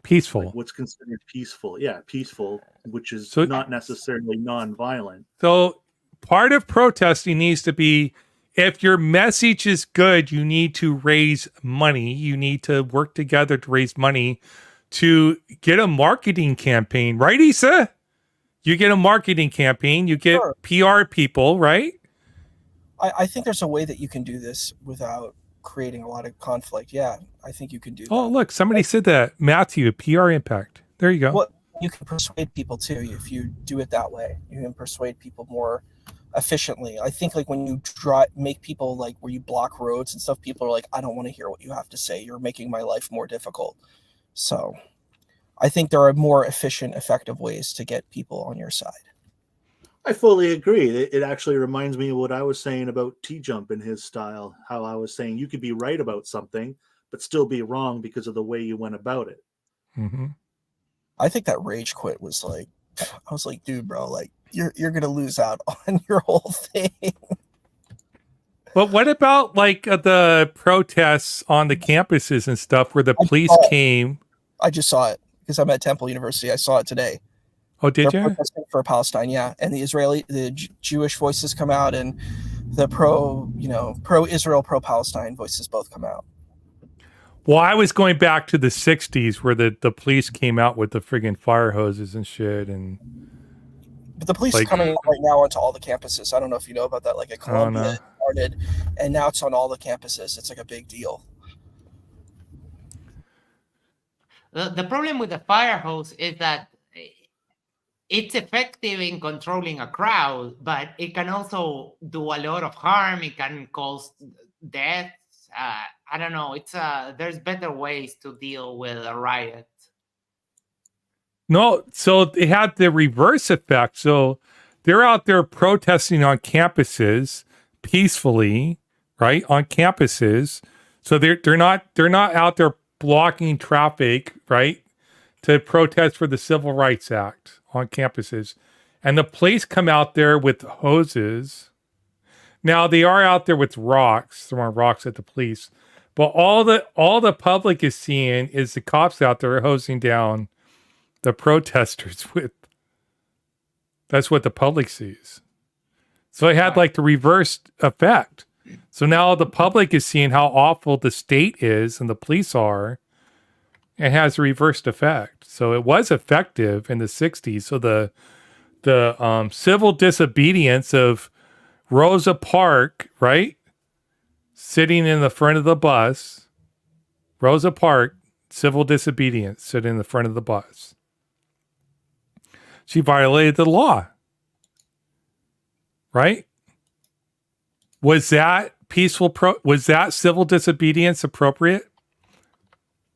Peaceful. Like what's considered peaceful. Yeah, peaceful, which is not necessarily non-violent. So part of protesting needs to be, if your message is good, you need to raise money. You need to work together to raise money to get a marketing campaign. Right, Issa? You get a marketing campaign. You get PR people, right? I think there's a way that you can do this without creating a lot of conflict. Yeah, I think you can do that. Oh, look, somebody said that. Matthew, PR impact. There you go. Well, you can persuade people too if you do it that way. You can persuade people more efficiently. I think like when you make people, like where you block roads and stuff, people are like, I don't want to hear what you have to say. You're making my life more difficult. So I think there are more efficient, effective ways to get people on your side. I fully agree. It actually reminds me of what I was saying about T-Jump in his style, how I was saying you could be right about something, but still be wrong because of the way you went about it. Mm-hmm. I think that rage quit was like, I was like, dude, bro, like you're going to lose out on your whole thing. But what about like the protests on the campuses and stuff where the police came? I just saw it because I'm at Temple University. I saw it today. Oh, did They're you? protesting for Palestine, yeah. And the Jewish voices come out, and the pro-Israel, pro-Palestine voices both come out. Well, I was going back to the 60s where the police came out with the friggin' fire hoses and shit. And But the police Like- are coming right now onto all the campuses. I don't know if you know about that. Like at Columbia, no. it started, and now it's on all the campuses. It's like a big deal. The problem with the fire hose is that it's effective in controlling a crowd, but it can also do a lot of harm. It can cause deaths. I don't know. There's better ways to deal with a riot. No, so it had the reverse effect. So they're out there protesting on campuses peacefully, right? On campuses. So they're not out there blocking traffic, right? To protest for the Civil Rights Act on campuses. And the police come out there with hoses. Now they are out there with rocks, throwing rocks at the police. But all the public is seeing is the cops out there hosing down the protesters with. That's what the public sees. So it had like the reverse effect. So now the public is seeing how awful the state is and the police are. It has a reversed effect. So it was effective in the 60s. So the civil disobedience of Rosa Parks, right? Sitting in the front of the bus. Rosa Parks, civil disobedience, sitting in the front of the bus. She violated the law. Right? Was that was that civil disobedience appropriate?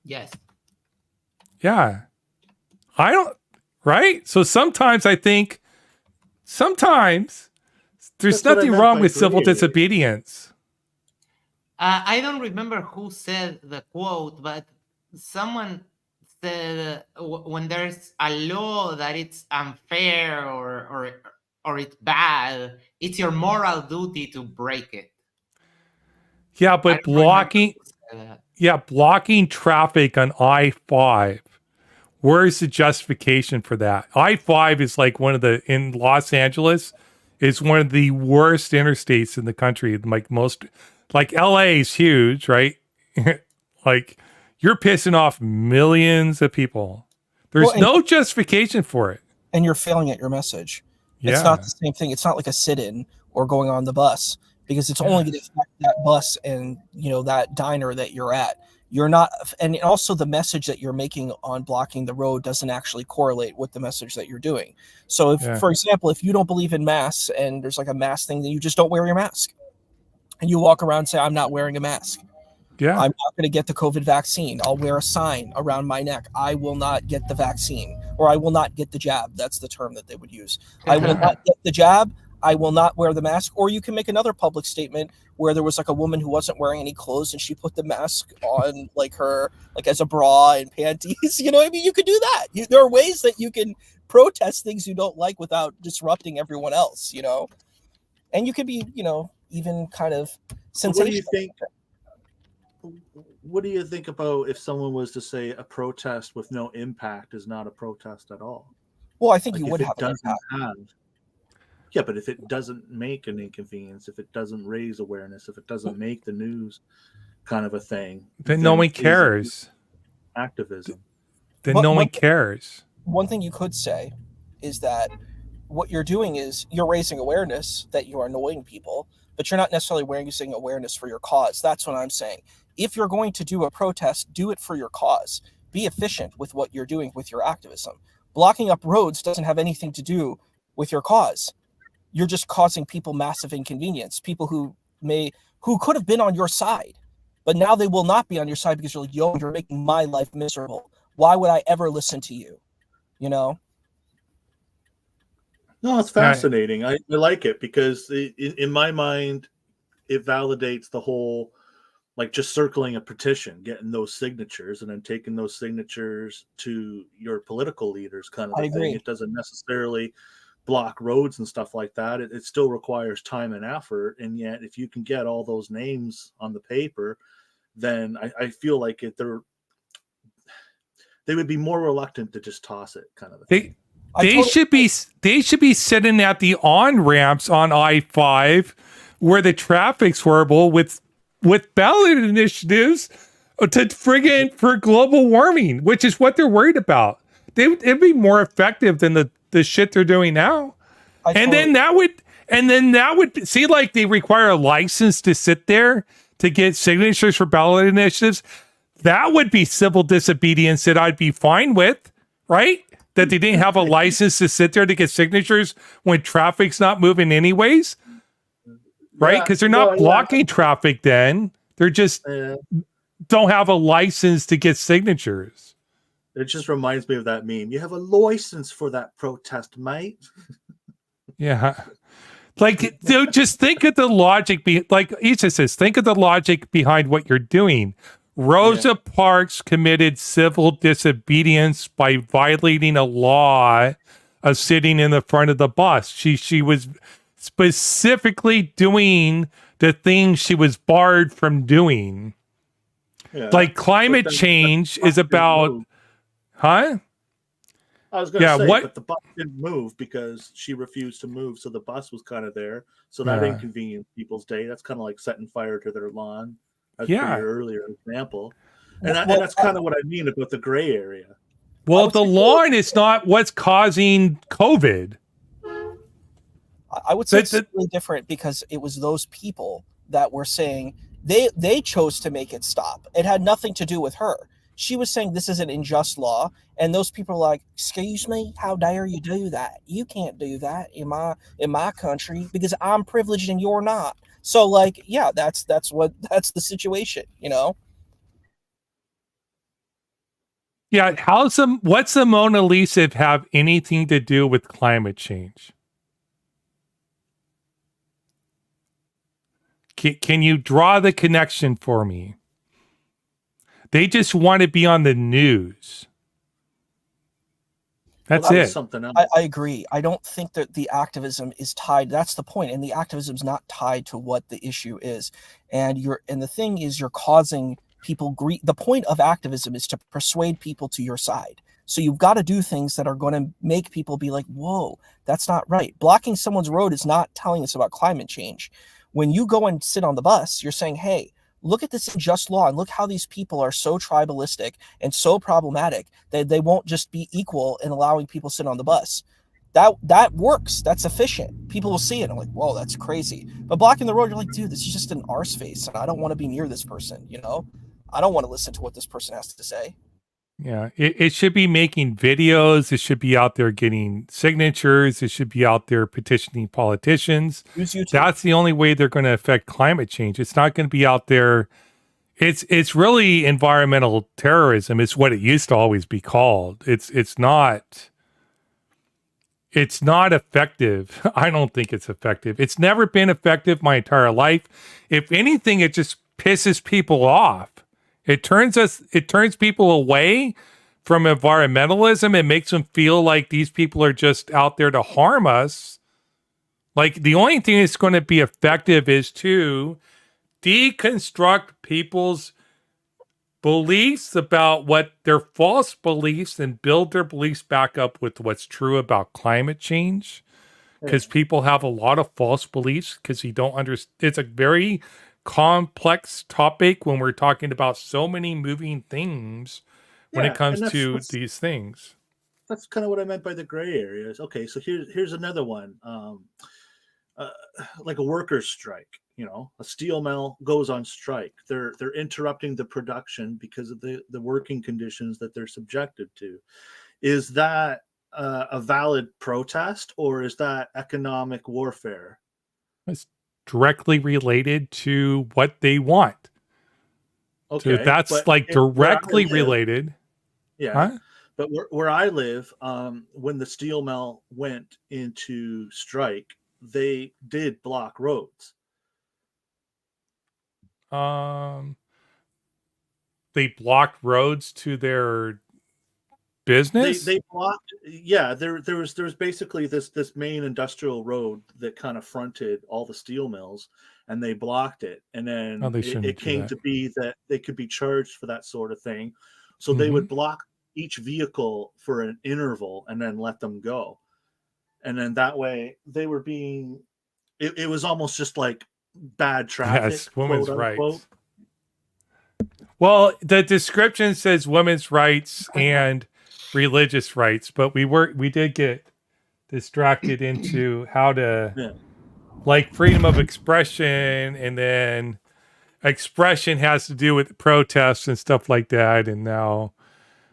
Yes. Yeah. I don't, right? So sometimes I think, there's That's what I nothing meant wrong by with civil gray area. disobedience. I don't remember who said the quote, but someone said when there's a law that it's unfair or it's bad, it's your moral duty to break it. Yeah, I but don't remember who said that. blocking traffic on I-5. Where's the justification for that? I-5 is like in Los Angeles, is one of the worst interstates in the country. Like LA is huge, right? Like you're pissing off millions of people. There's no justification for it. And you're failing at your message. Yeah. It's not the same thing. It's not like a sit-in or going on the bus, because it's only going to affect that bus and that diner that you're at. You're not, and also the message that you're making on blocking the road doesn't actually correlate with the message that you're doing. So for example, if you don't believe in masks and there's like a mask thing, then you just don't wear your mask. And you walk around and say, I'm not wearing a mask. Yeah. I'm not going to get the COVID vaccine. I'll wear a sign around my neck. I will not get the vaccine, or I will not get the jab. That's the term that they would use. I will not get the jab. I will not wear the mask. Or you can make another public statement where there was like a woman who wasn't wearing any clothes and she put the mask on like as a bra and panties. You know what I mean? You could do that. There are ways that you can protest things you don't like without disrupting everyone else, and you could be, even kind of sensational. What do you think about if someone was to say a protest with no impact is not a protest at all? Well, I think Like you if would it have an doesn't impact. Yeah, but if it doesn't make an inconvenience, if it doesn't raise awareness, if it doesn't make the news kind of a thing, Then no one is it cares. activism. Then But no one one- cares. One thing you could say is that what you're doing is you're raising awareness that you are annoying people, but you're not necessarily raising awareness for your cause. That's what I'm saying. If you're going to do a protest, do it for your cause. Be efficient with what you're doing with your activism. Blocking up roads doesn't have anything to do with your cause. You're just causing people massive inconvenience. People who could have been on your side, but now they will not be on your side because you're like, yo, you're making my life miserable. Why would I ever listen to you? No, it's fascinating. I like it because in my mind, it validates the whole, like just circling a petition, getting those signatures, and then taking those signatures to your political leaders kind of I a agree. thing. It doesn't necessarily block roads and stuff like that. It still requires time and effort. And yet, if you can get all those names on the paper, then I feel like they would be more reluctant to just toss it kind of a thing. They should be sitting at the on ramps on I-5 where the traffic's horrible with ballot initiatives for global warming, which is what they're worried about. It'd be more effective than the shit they're doing now. And then that would see, like, they require a license to sit there to get signatures for ballot initiatives. That would be civil disobedience that I'd be fine with, right? That they didn't have a license to sit there to get signatures when traffic's not moving anyways, right? Because they're not blocking traffic then. They're just don't have a license to get signatures. It just reminds me of that meme. You have a license for that protest, mate. Yeah. Like, dude, just think of the logic. Like Isha says, think of the logic behind what you're doing. Rosa Parks committed civil disobedience by violating a law of sitting in the front of the bus. She was specifically doing the things she was barred from doing. Yeah. Like, climate change is about, huh? I was going to say, but the bus didn't move because she refused to move, so the bus was kind of there. So that inconvenienced people's day. That's kind of like setting fire to their lawn, as per your earlier example. And that's kind of what I mean about the gray area. Well, the lawn is not what's causing COVID. I would say it's really different because it was those people that were saying they chose to make it stop. It had nothing to do with her. She was saying this is an unjust law, and those people are like, "Excuse me, how dare you do that? You can't do that in my country because I'm privileged and you're not." So, like, yeah, that's the situation, you know. Yeah, what's the Mona Lisa have anything to do with climate change? Can you draw the connection for me? They just want to be on the news. That's it. Something else. I agree. I don't think that the activism is tied. That's the point. And the activism is not tied to what the issue is. And the thing is, you're causing people grief. The point of activism is to persuade people to your side. So you've got to do things that are going to make people be like, whoa, that's not right. Blocking someone's road is not telling us about climate change. When you go and sit on the bus, you're saying, hey, look at this unjust law and look how these people are so tribalistic and so problematic that they won't just be equal in allowing people to sit on the bus. That works. That's efficient. People will see it. I'm like, whoa, that's crazy. But blocking the road, you're like, dude, this is just an arse face. And I don't want to be near this person. You know, I don't want to listen to what this person has to say. Yeah, it should be making videos. It should be out there getting signatures. It should be out there petitioning politicians. That's the only way they're going to affect climate change. It's not going to be out there. It's really environmental terrorism. It's what it used to always be called. It's not effective. I don't think it's effective. It's never been effective my entire life. If anything, it just pisses people off. It turns people away from environmentalism. It makes them feel like these people are just out there to harm us. Like, the only thing that's going to be effective is to deconstruct people's beliefs about what their false beliefs and build their beliefs back up with what's true about climate change. Because people have a lot of false beliefs because you don't understand. It's a very complex topic when we're talking about so many moving things when it comes to these things. That's kind of what I meant by the gray areas. Okay, so here's another one. Like a workers' strike. You know, a steel mill goes on strike. They're interrupting the production because of the working conditions that they're subjected to. Is that a valid protest, or is that economic warfare? It's directly related to what they want. Okay, so that's like directly related. Yeah, huh? But where I live, when the steel mill went into strike, they did block roads. They blocked roads to their business. They blocked. Yeah, there was basically this main industrial road that kind of fronted all the steel mills, and they blocked it. And then it came to be that they could be charged for that sort of thing. So they would block each vehicle for an interval and then let them go. And then that way they were being. It was almost just like bad traffic. Yes, women's rights. Well, the description says women's rights and religious rights, but we did get distracted into how to Yeah. like freedom of expression, and then expression has to do with protests and stuff like that. And now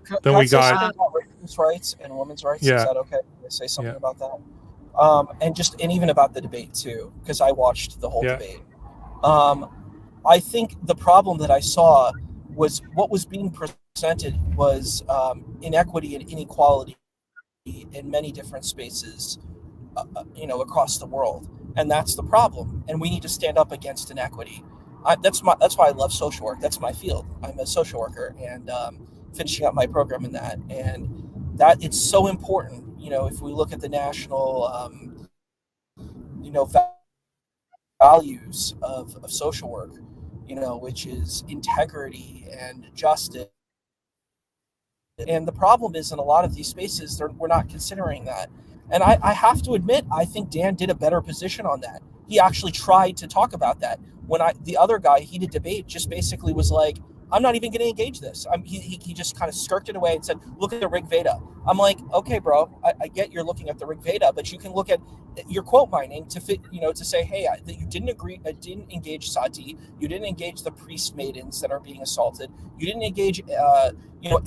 then Can I we say got, something about women's rights and women's rights? Is yeah, that okay? Can I say yeah, something about that? And even about the debate too, because I watched the whole yeah, debate. Um, I think the problem that I saw was what was being presented was inequity and inequality in many different spaces, across the world, and that's the problem. And we need to stand up against inequity. That's why I love social work. That's my field. I'm a social worker, and finishing up my program in that, and that it's so important. If we look at the national, you know, values of social work, which is integrity and justice. And the problem is in a lot of these spaces, we're not considering that. And I have to admit, I think Dan did a better position on that. He actually tried to talk about that. When the other guy he did debate just basically was like, I'm not even going to engage this. He just kind of skirked it away and said, look at the Rig Veda. I'm like, okay, bro, I get you're looking at the Rig Veda, but you can look at your quote mining to fit, to say, hey, that you didn't didn't engage Sati, you didn't engage the priest maidens that are being assaulted, you didn't engage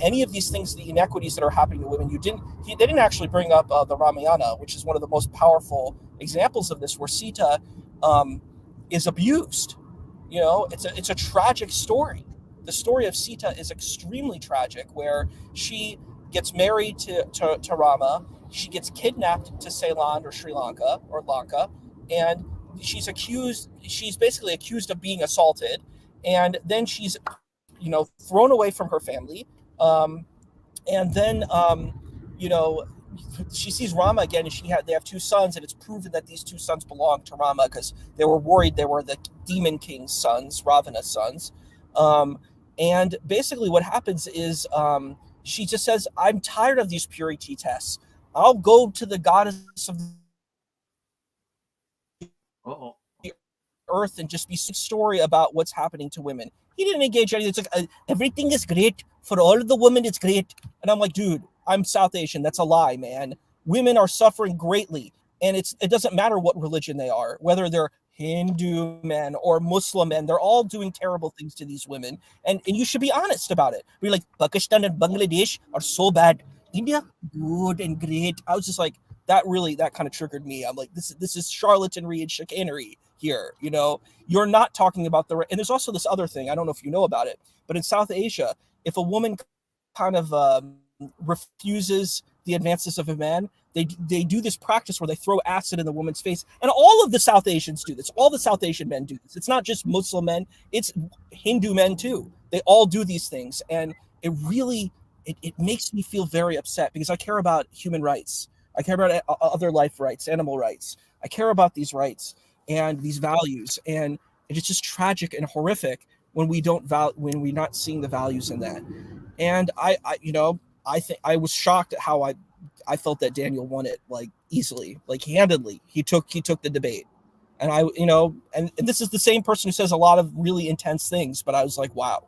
any of these things, the inequities that are happening to women. They didn't actually bring up the Ramayana, which is one of the most powerful examples of this, where Sita is abused. It's a tragic story. The story of Sita is extremely tragic, where she gets married to Rama, she gets kidnapped to Ceylon or Sri Lanka or Lanka, and she's basically accused of being assaulted, and then she's thrown away from her family, and then you know she sees Rama again, and they have two sons, and it's proven that these two sons belong to Rama because they were worried they were the demon king's sons, Ravana's sons. And basically what happens is she just says, I'm tired of these purity tests. I'll go to the goddess of Uh-oh. the earth and just be story about what's happening to women. He didn't engage anything. It's like everything is great for all of the women. It's great, and I'm like, dude, I'm South Asian. That's a lie, man. Women are suffering greatly, and it doesn't matter what religion they are, whether they're Hindu men or Muslim men. They're all doing terrible things to these women, and you should be honest about it. We're like, Pakistan and Bangladesh are so bad. India, good and great. I was just like, that kind of triggered me. I'm like, this is charlatanry and chicanery here. You're not talking about and there's also this other thing. I don't know if you know about it, but in South Asia, if a woman kind of refuses the advances of a man, they do this practice where they throw acid in the woman's face, and all of the South Asians do this. All the South Asian men do this. It's not just Muslim men; it's Hindu men too. They all do these things, and it really it makes me feel very upset because I care about human rights. I care about other life rights, animal rights. I care about these rights and these values, and it's just tragic and horrific when when we're not seeing the values in that. And I think I was shocked at how I felt that Daniel won it, like easily, like handedly. He took the debate, and and this is the same person who says a lot of really intense things, but I was like, wow.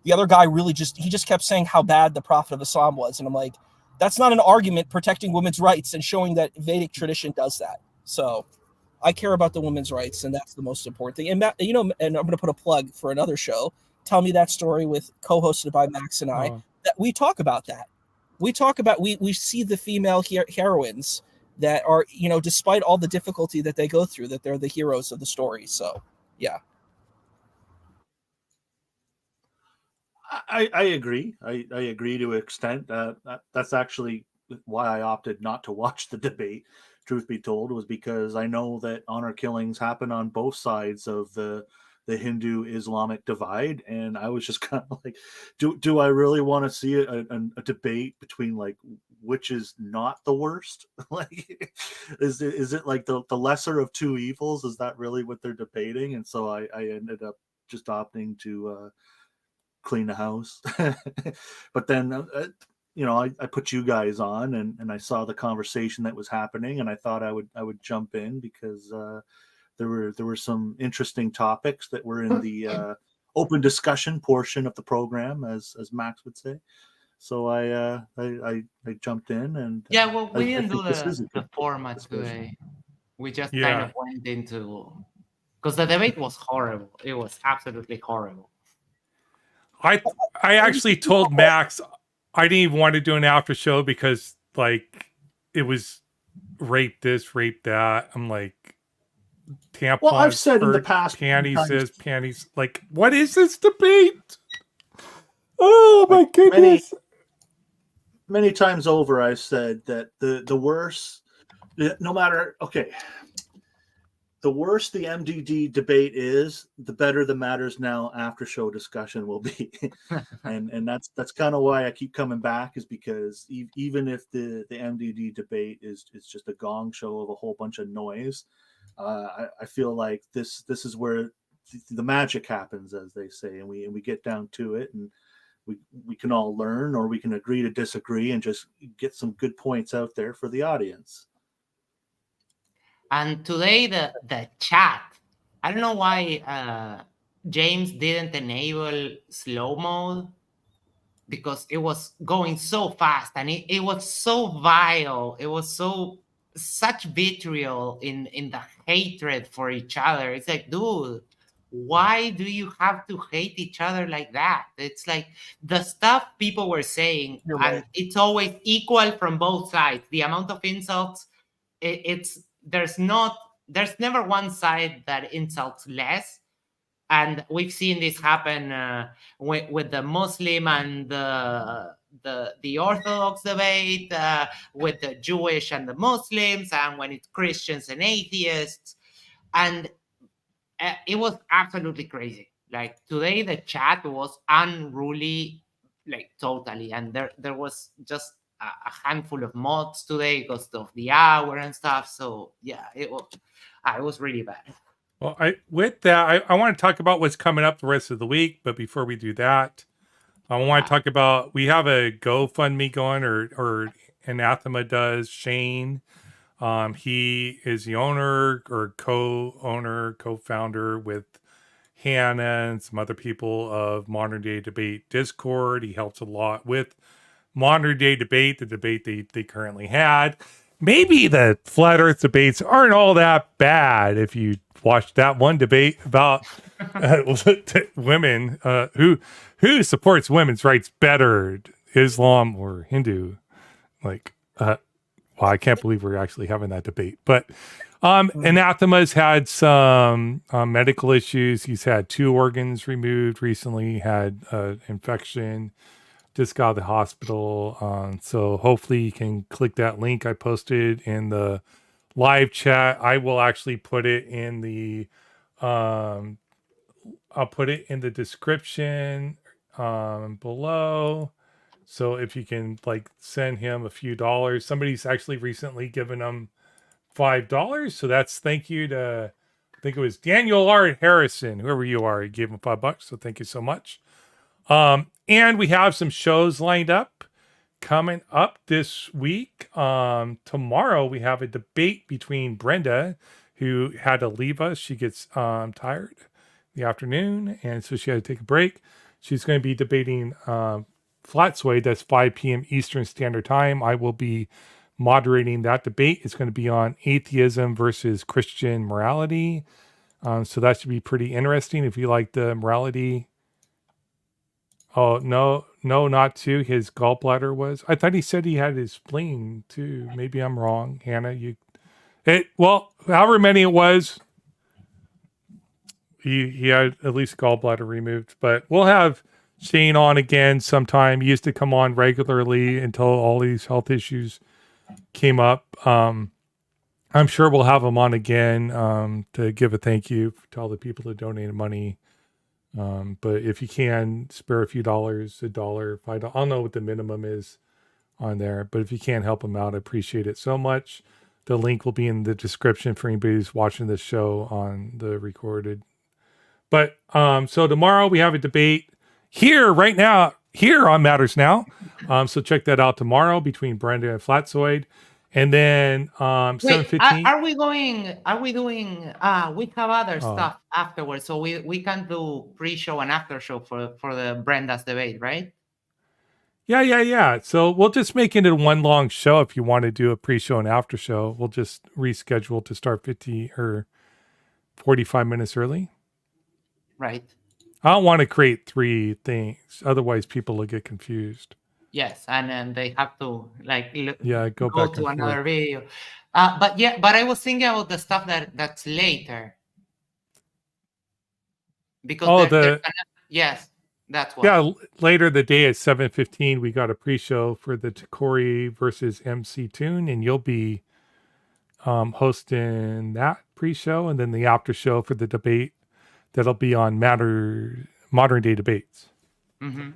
The other guy really just kept saying how bad the Prophet of Islam was, and I'm like, that's not an argument protecting women's rights and showing that Vedic tradition does that. So I care about the women's rights, and that's the most important thing. And Matt, and I'm going to put a plug for another show, Tell Me That Story, with co-hosted by Max and I. That we talk about that. We talk about we see the female heroines that are, despite all the difficulty that they go through, that they're the heroes of the story. So yeah. I agree. I agree to an extent. That's actually why I opted not to watch the debate. Truth be told, was because I know that honor killings happen on both sides of the Hindu Islamic divide, and I was just kind of like, do I really want to see a debate between like which is not the worst? Like, is it like the lesser of two evils? Is that really what they're debating? And so I ended up just opting to clean the house. But then I put you guys on, and I saw the conversation that was happening, and I thought I would jump in because there were some interesting topics that were in the open discussion portion of the program, as Max would say. So I jumped in, and Yeah, well, we I didn't do think this is a the good format discussion. today. We just kind Yeah. of went into, because the debate was horrible. It was absolutely horrible. I actually told Max I didn't even want to do an after show because like it was rape this, rape that. I'm like tampons Well, I've said in the hurt, past panties times, this, panties like what is this debate? Oh my like goodness. many times over, I've said that the worse, no matter, okay, the worse the MDD debate is, the better the Matters Now after show discussion will be. and that's kind of why I keep coming back, is because even if the MDD debate is just a gong show of a whole bunch of noise, I feel like this is where the magic happens, as they say, and we get down to it, and we can all learn, or we can agree to disagree and just get some good points out there for the audience. And today the chat, I don't know why James didn't enable slow mode, because it was going so fast, and it was so vile. It was such vitriol in the hatred for each other. It's like, dude, why do you have to hate each other like that? It's like the stuff people were saying, You're and right. it's always equal from both sides. The amount of insults, there's never one side that insults less. And we've seen this happen with the Muslim and the Orthodox debate, with the Jewish and the Muslims, and when it's Christians and atheists. And it was absolutely crazy. Like today, the chat was unruly, like totally. And there was just a handful of mods today because of the hour and stuff. So yeah, it was really bad. Well, I want to talk about what's coming up the rest of the week, but before we do that, I want to talk about, we have a GoFundMe going, or Anathema does. Shane, he is the owner or co-owner, co-founder with Hannah and some other people of Modern Day Debate Discord. He helps a lot with Modern Day Debate, the debate they currently had. Maybe the flat Earth debates aren't all that bad if you watched that one debate about women, who supports women's rights better, Islam or Hindu. Like, well, I can't believe we're actually having that debate. But Anathema's had some medical issues. He's had 2 organs removed recently, had infection, just got out of the hospital. So hopefully you can click that link I posted in the live chat. I will actually put it in the I'll put it in the description below. So if you can like send him a few dollars. Somebody's actually recently given him $5. So that's thank you to, I think it was Daniel R. Harrison, whoever you are, he gave him $5. So thank you so much. And we have some shows lined up coming up this week. Tomorrow we have a debate between Brenda, who had to leave us. She gets tired in the afternoon, and so she had to take a break. She's going to be debating Flat Suede. That's 5 p.m. Eastern Standard Time. I will be moderating that debate. It's going to be on atheism versus Christian morality. So that should be pretty interesting if you like the morality. Oh, no, not 2. His gallbladder was. I thought he said he had his spleen too. Maybe I'm wrong. Hannah, well, however many it was, he had at least gallbladder removed. But we'll have Shane on again sometime. He used to come on regularly until all these health issues came up. I'm sure we'll have him on again to give a thank you to all the people that donated money. But if you can spare a few dollars, $1, $5, I don't know what the minimum is on there, but if you can help them out, I appreciate it so much. The link will be in the description for anybody who's watching this show on the recorded. But so tomorrow we have a debate here right now, here on Matters Now. So check that out tomorrow between Brenda and Flatzoid. And then 7:15. Are we doing we have other Oh. stuff afterwards, so we can do pre-show and after show for the Brenda's debate, right? Yeah. So we'll just make it a one long show. If you want to do a pre-show and after show, we'll just reschedule to start 50 or 45 minutes early. Right. I don't want to create 3 things. Otherwise, people will get confused. Yes, and then they have to like Go back to and another forth. video. But I was thinking about the stuff that's later because yes, that's why. Yeah, later the day at 7:15, we got a pre-show for the Corey versus MC Tune, and you'll be hosting that pre-show, and then the after show for the debate that'll be on modern day debates. Mm-hmm.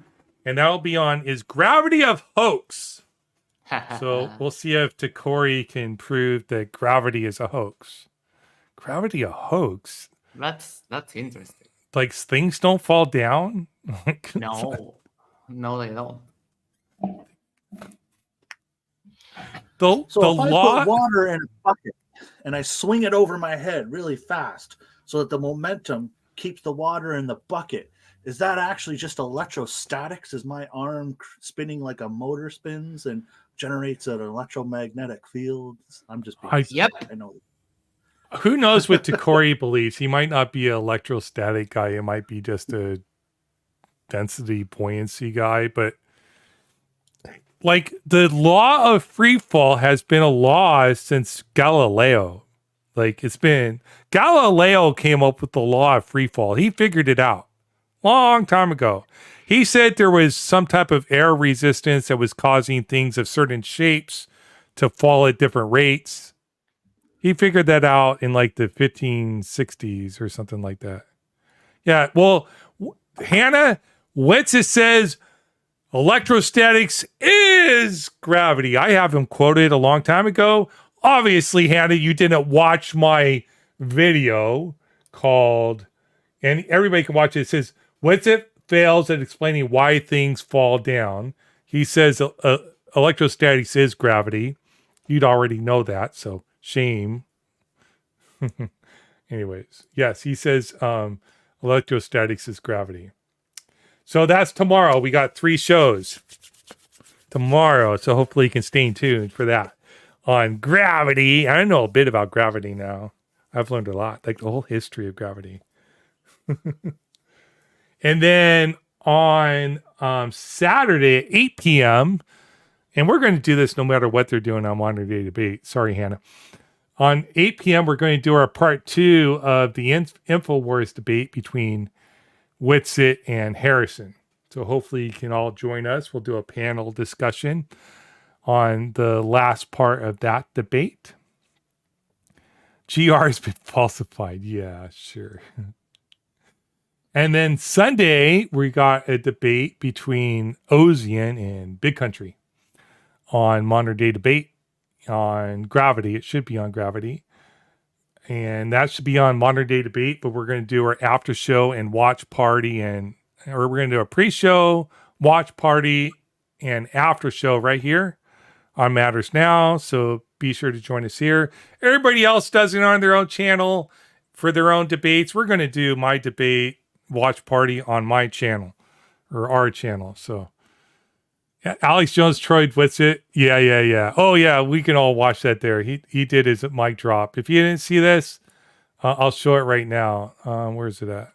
And that'll be on Is Gravity a Hoax? So we'll see if Takori can prove that gravity is a hoax. Gravity a hoax? That's interesting. Like things don't fall down? No, they don't. The if I law. put water in a bucket and I swing it over my head really fast so that the momentum keeps the water in the bucket, is that actually just electrostatics? Is my arm spinning like a motor spins and generates an electromagnetic field? I'm just being Yep. I know. Who knows what Takori believes? He might not be an electrostatic guy. It might be just a density buoyancy guy. But like the law of free fall has been a law since Galileo. Like Galileo came up with the law of free fall. He figured it out long time ago. He said there was some type of air resistance that was causing things of certain shapes to fall at different rates. He figured that out in like the 1560s or something like that. Yeah, well, Hannah, once it says electrostatics is gravity. I have him quoted a long time ago. Obviously, Hannah, you didn't watch my video called, and everybody can watch it. It says, once it fails at explaining why things fall down, he says electrostatics is gravity. You'd already know that, so shame. Anyways, yes, he says electrostatics is gravity. So that's tomorrow. We got 3 shows tomorrow, so hopefully you can stay tuned for that. On gravity, I know a bit about gravity now. I've learned a lot, like the whole history of gravity. And then on Saturday at 8 p.m., and we're going to do this no matter what they're doing on Modern Day Debate. Sorry, Hannah. On 8 p.m., we're going to do our part 2 of the InfoWars debate between Whitsitt and Harrison. So hopefully you can all join us. We'll do a panel discussion on the last part of that debate. GR has been falsified. Yeah, sure. And then Sunday, we got a debate between Ozian and Big Country on Modern Day Debate on gravity. It should be on gravity. And that should be on Modern Day Debate, but we're going to do our after show and watch party, or we're going to do a pre-show, watch party, and after show right here on Matters Now. So be sure to join us here. Everybody else does it on their own channel for their own debates. We're going to do my debate watch party on my channel or our channel. So yeah, Alex Jones, Troy Whitsitt. Yeah. Oh yeah, we can all watch that there. He did his mic drop. If you didn't see this, I'll show it right now. Where's it at?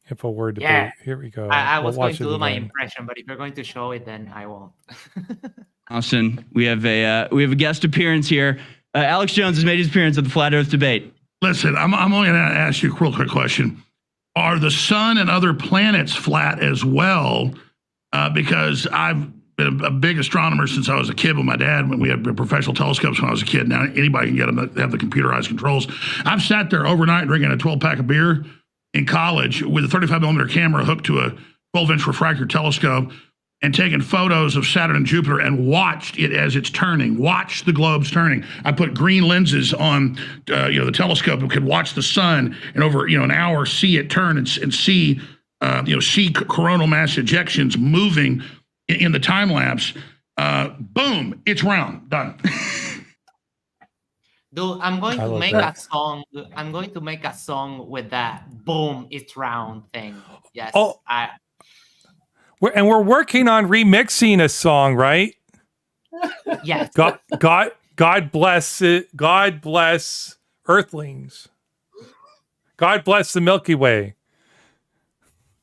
InfoWars debate. Yeah. Here we go. I was going to do my impression, but if you're going to show it, then I won't. Austin, we have a guest appearance here. Alex Jones has made his appearance at the Flat Earth debate. Listen, I'm only going to ask you a real quick question. Are the sun and other planets flat as well? Because I've been a big astronomer since I was a kid with my dad when we had professional telescopes when I was a kid. Now anybody can get them that have the computerized controls. I've sat there overnight drinking a 12-pack of beer in college with a 35mm camera hooked to a 12-inch refractor telescope and taken photos of Saturn and Jupiter and watched it as it's turning, watched the globes turning. I put green lenses on the telescope and could watch the sun and over an hour see it turn and see see coronal mass ejections moving in the time lapse. Boom, it's round, done. Dude, I'm going to make that. a song. I'm going to make a song with that boom, it's round thing. Yes. Oh. We're working on remixing a song, right? Yes. God bless it. God bless Earthlings. God bless the Milky Way.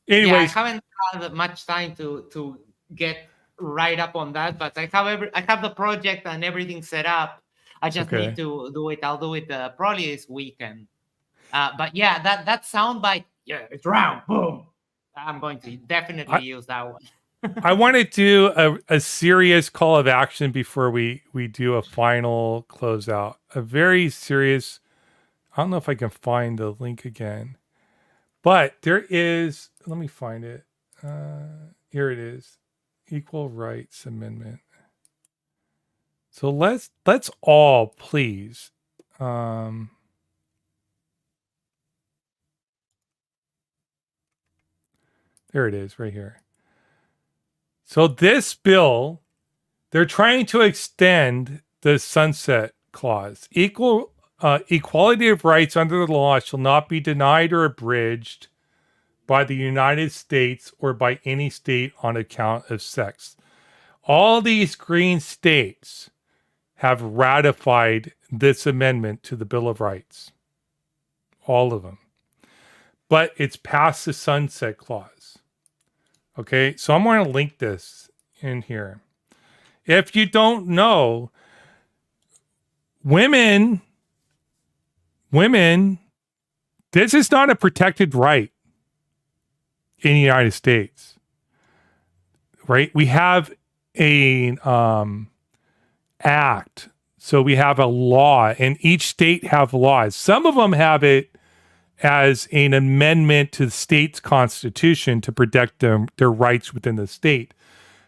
Anyways, Yeah, I haven't had much time to get right up on that, but I have the project and everything set up. I just Okay. need to do it. I'll do it probably this weekend. But yeah, that sound bite, yeah, it's round, boom. I'm going to definitely use that one. I want to do a serious call of action before we do a final closeout. A very serious. I don't know if I can find the link again, but there is. Let me find it. Here it is. Equal Rights Amendment. So let's all please. There it is, right here. So this bill, they're trying to extend the sunset clause. Equality of rights under the law shall not be denied or abridged by the United States or by any state on account of sex. All these green states have ratified this amendment to the Bill of Rights. All of them. But it's past the sunset clause. Okay, so I'm going to link this in here. If you don't know, women, this is not a protected right in the United States, right? We have a act, so we have a law, and each state have laws. Some of them have it as an amendment to the state's constitution to protect their rights within the state.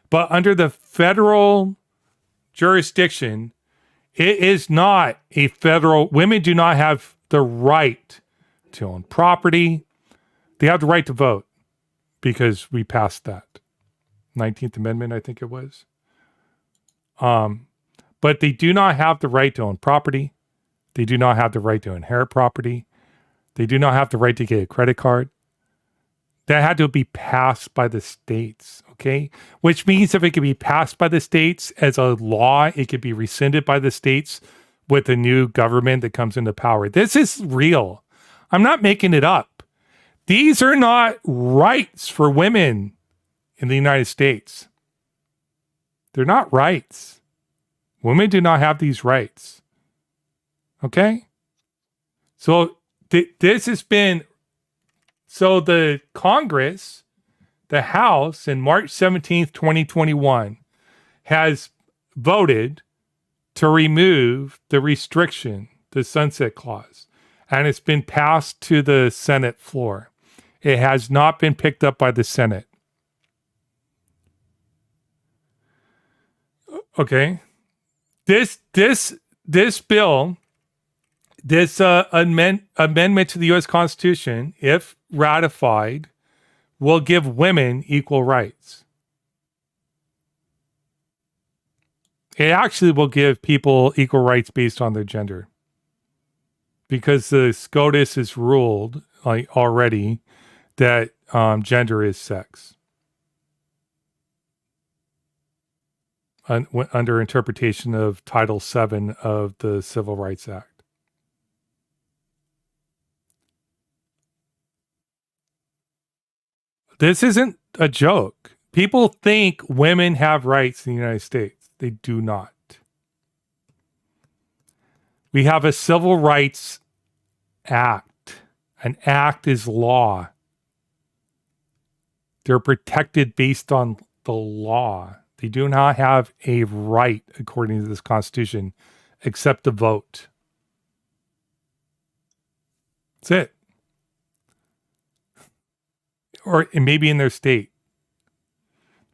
But under the federal jurisdiction, it is not a federal. Women do not have the right to own property. They have the right to vote because we passed that 19th Amendment, I think it was. But they do not have the right to own property. They do not have the right to inherit property. They do not have the right to get a credit card. That had to be passed by the states, okay? Which means if it could be passed by the states as a law, it could be rescinded by the states with the new government that comes into power. This is real. I'm not making it up. These are not rights for women in the United States. They're not rights. Women do not have these rights. Okay? So this has been, so the Congress, the House, in March 17th, 2021, has voted to remove the restriction, the sunset clause, and it's been passed to the Senate floor. It has not been picked up by the Senate. Okay. This bill, this amendment to the U.S. Constitution, if ratified, will give women equal rights. It actually will give people equal rights based on their gender, because the SCOTUS has ruled already that gender is sex under interpretation of Title VII of the Civil Rights Act. This isn't a joke. People think women have rights in the United States. They do not. We have a Civil Rights Act. An act is law. They're protected based on the law. They do not have a right, according to this Constitution, except to vote. That's it. Or maybe in their state.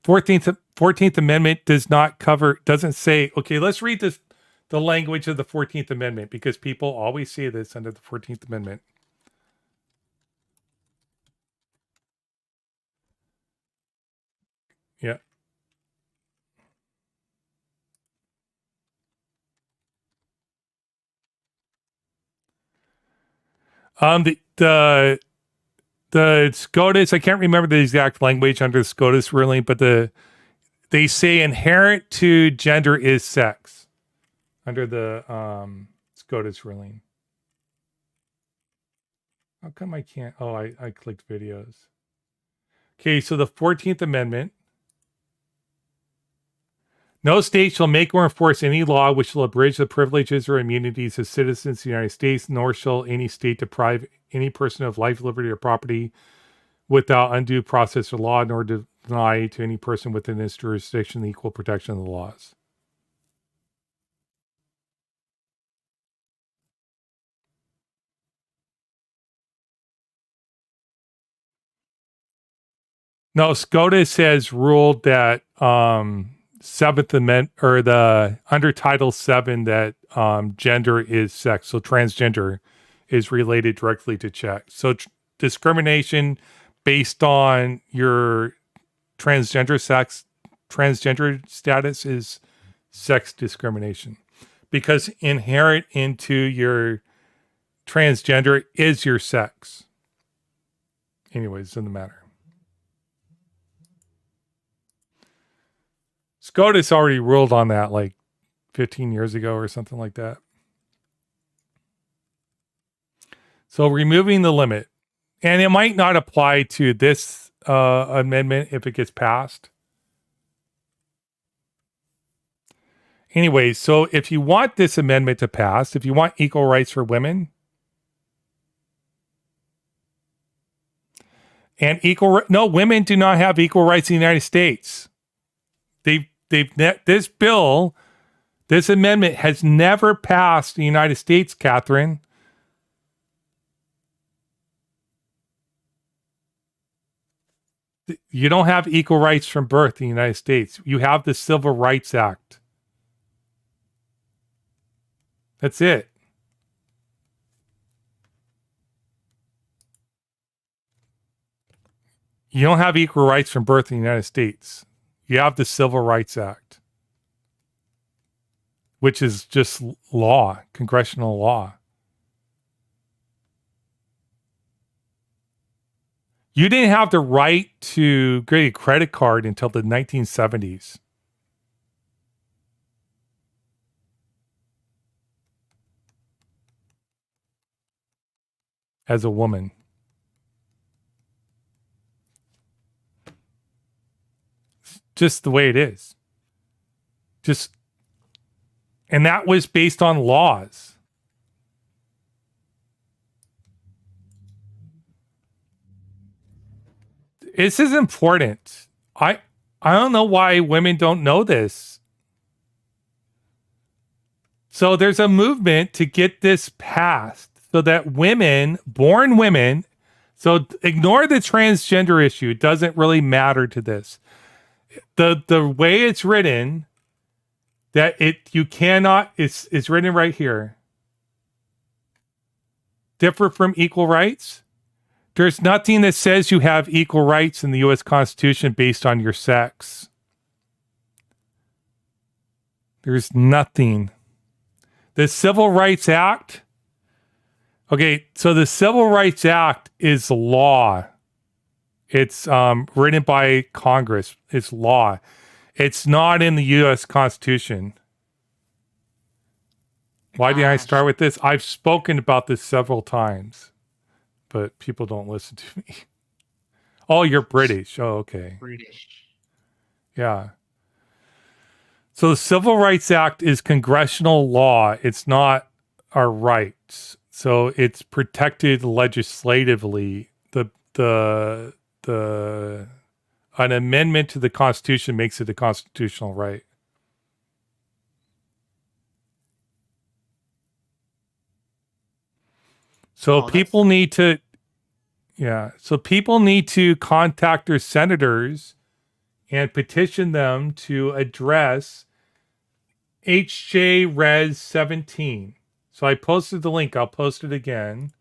14th Amendment doesn't say, okay, let's read the language of the 14th Amendment, because people always say this under the 14th Amendment. Yeah. the SCOTUS, I can't remember the exact language under the SCOTUS ruling, but they say inherent to gender is sex under the SCOTUS ruling. How come I can't? Oh, I clicked videos. Okay, so the 14th Amendment. No state shall make or enforce any law which will abridge the privileges or immunities of citizens of the United States, nor shall any state deprive any person of life, liberty, or property without undue process or law, nor deny to any person within its jurisdiction the equal protection of the laws. No, SCOTUS has ruled that Seventh Amendment or the under Title VII that gender is sex, so transgender is related directly to sex. So discrimination based on your transgender status is sex discrimination, because inherent into your transgender is your sex. Anyways, doesn't matter. SCOTUS already ruled on that like 15 years ago or something like that. So removing the limit, and it might not apply to this amendment if it gets passed. Anyways, so if you want this amendment to pass, if you want equal rights for women and women do not have equal rights in the United States. This amendment has never passed in the United States, Catherine. You don't have equal rights from birth in the United States. You have the Civil Rights Act. That's it. You don't have equal rights from birth in the United States. You have the Civil Rights Act, which is just law, congressional law. You didn't have the right to get a credit card until the 1970s. As a woman. Just the way it is. And that was based on laws. This is important. I don't know why women don't know this. So there's a movement to get this passed so that born women, so ignore the transgender issue. It doesn't really matter to this. The way it's written, that you cannot, it's written right here. Differ from equal rights. There's nothing that says you have equal rights in the U.S. Constitution based on your sex. There's nothing. The Civil Rights Act. Okay, so the Civil Rights Act is law. It's written by Congress. It's law. It's not in the U.S. Constitution. Why did I start with this? I've spoken about this several times, but people don't listen to me. Oh, you're British. Oh, okay. British. Yeah. So the Civil Rights Act is congressional law. It's not our rights. So it's protected legislatively. An amendment to the Constitution makes it a constitutional right. So people need to contact their senators and petition them to address HJ Res 17. So I posted the link. I'll post it again.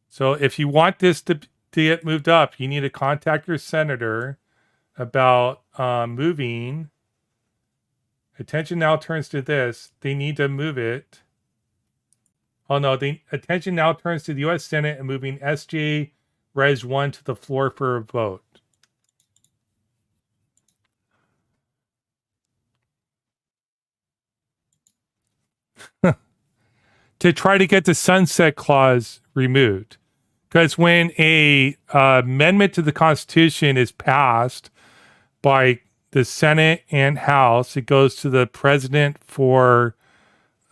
So if you want this to get moved up, you need to contact your senator about moving. Attention now turns to this. They need to move it. Oh no, attention now turns to the U.S. Senate and moving SJ Res 1 to the floor for a vote. To try to get the sunset clause removed. Because when a amendment to the Constitution is passed by the Senate and House, it goes to the president for,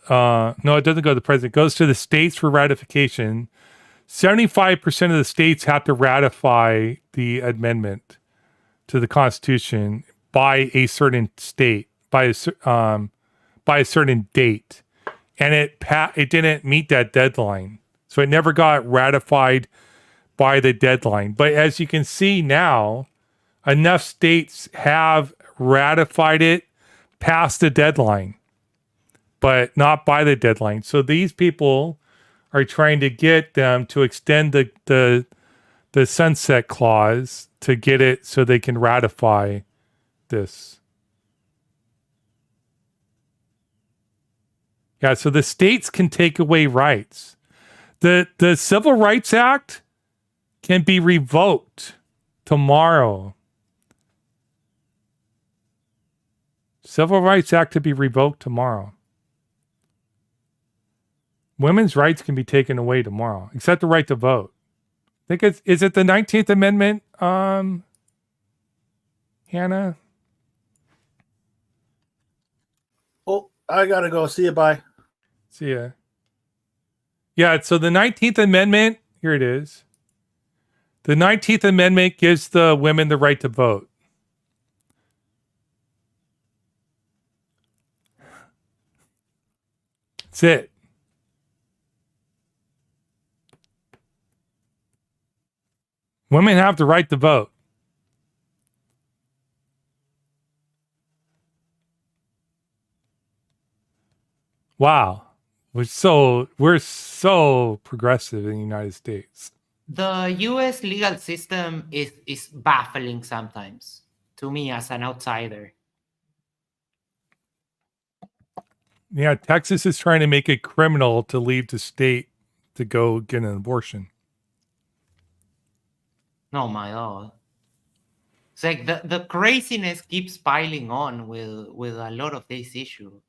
no, it doesn't go to the president, it goes to the states for ratification. 75% of the states have to ratify the amendment to the Constitution by a certain state, by a certain date. And it didn't meet that deadline. So it never got ratified by the deadline. But as you can see now, enough states have ratified it past the deadline, but not by the deadline. So these people are trying to get them to extend the sunset clause to get it so they can ratify this. Yeah, so the states can take away rights. The Civil Rights Act can be revoked tomorrow. Civil Rights Act to be revoked tomorrow. Women's rights can be taken away tomorrow, except the right to vote. I think is it the 19th Amendment, Hannah? Oh, I gotta go. See you. Bye. See ya. Yeah, so the 19th Amendment, here it is. The 19th Amendment gives the women the right to vote. That's it. Women have the right to vote. Wow. We're so progressive in the United States. The US legal system is baffling sometimes to me as an outsider. Yeah, Texas is trying to make it criminal to leave the state to go get an abortion. Oh my God. It's like the craziness keeps piling on with a lot of these issues.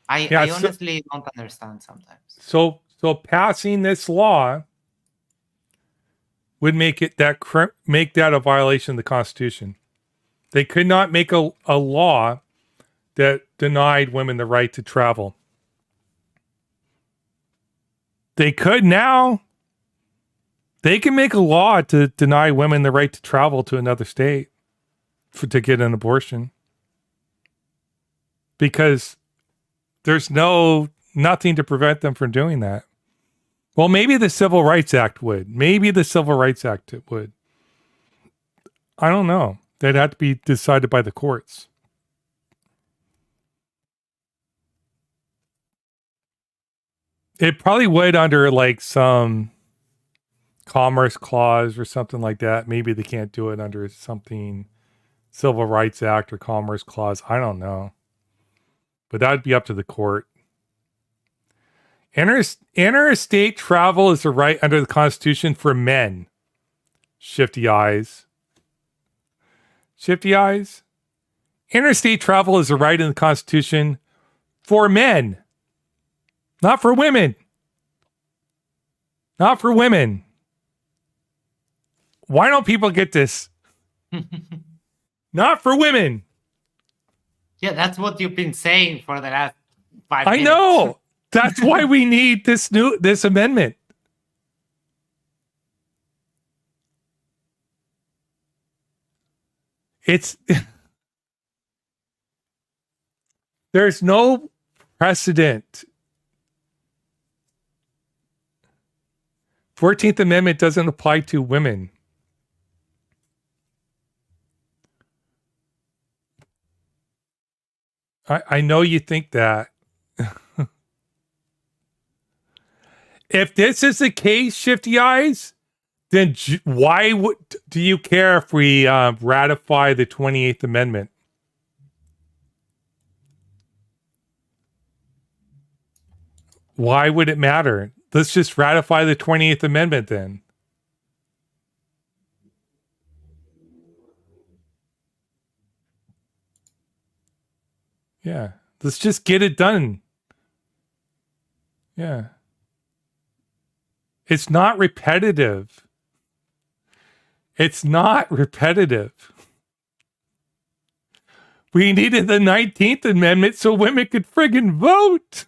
I honestly don't understand sometimes. So passing this law would make it make that a violation of the Constitution. They could not make a law that denied women the right to travel. They could now. They can make a law to deny women the right to travel to another state to get an abortion. Because there's nothing to prevent them from doing that. Well, maybe the Civil Rights Act would. Maybe the Civil Rights Act would. I don't know. They'd have to be decided by the courts. It probably would under like some Commerce Clause or something like that. Maybe they can't do it under something Civil Rights Act or Commerce Clause. I don't know. But that'd be up to the court. Interstate travel is a right under the Constitution for men. Shifty eyes. Shifty eyes. Interstate travel is a right in the Constitution for men. Not for women. Not for women. Why don't people get this? Not for women. Yeah, that's what you've been saying for the last 5 minutes. I know. That's why we need this amendment. There's no precedent. 14th Amendment doesn't apply to women. I know you think that. If this is the case, Shifty Eyes, then why do you care if we ratify the 28th Amendment? Why would it matter? Let's just ratify the 28th Amendment then. Yeah. Let's just get it done. Yeah. It's not repetitive. It's not repetitive. We needed the 19th Amendment so women could friggin' vote.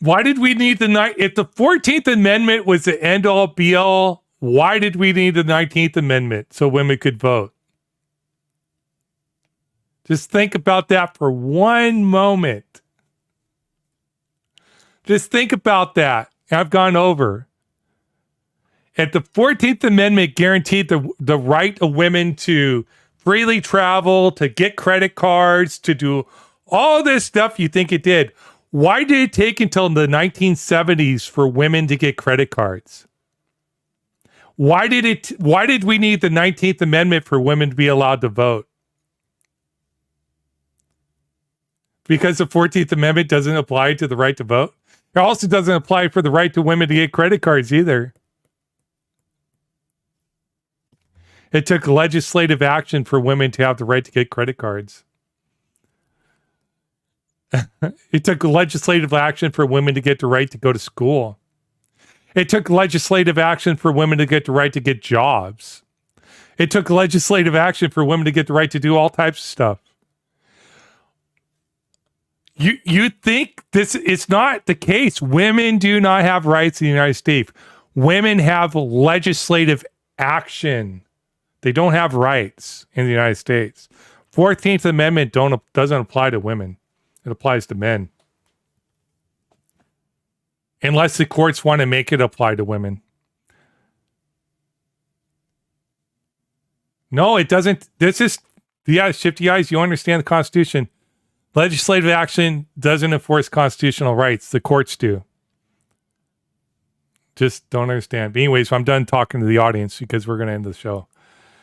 Why did we need if the 14th Amendment was the end all be all, why did we need the 19th Amendment so women could vote? Just think about that for one moment. Just think about that. I've gone over. If the 14th Amendment guaranteed the right of women to freely travel, to get credit cards, to do all this stuff you think it did, why did it take until the 1970s for women to get credit cards? Why did we need the 19th Amendment for women to be allowed to vote? Because the 14th Amendment doesn't apply to the right to vote? It also doesn't apply for the right to women to get credit cards either. It took legislative action for women to have the right to get credit cards. It took legislative action for women to get the right to go to school. It took legislative action for women to get the right to get jobs. It took legislative action for women to get the right to do all types of stuff. You think this is not the case. Women do not have rights in the United States. Women have legislative action. They don't have rights in the United States. 14th Amendment doesn't apply to women. It applies to men. Unless the courts want to make it apply to women. No, it doesn't. This is, Shifty Eyes, you understand the Constitution. Legislative action doesn't enforce constitutional rights. The courts do. Just don't understand. But anyways, I'm done talking to the audience because we're going to end the show.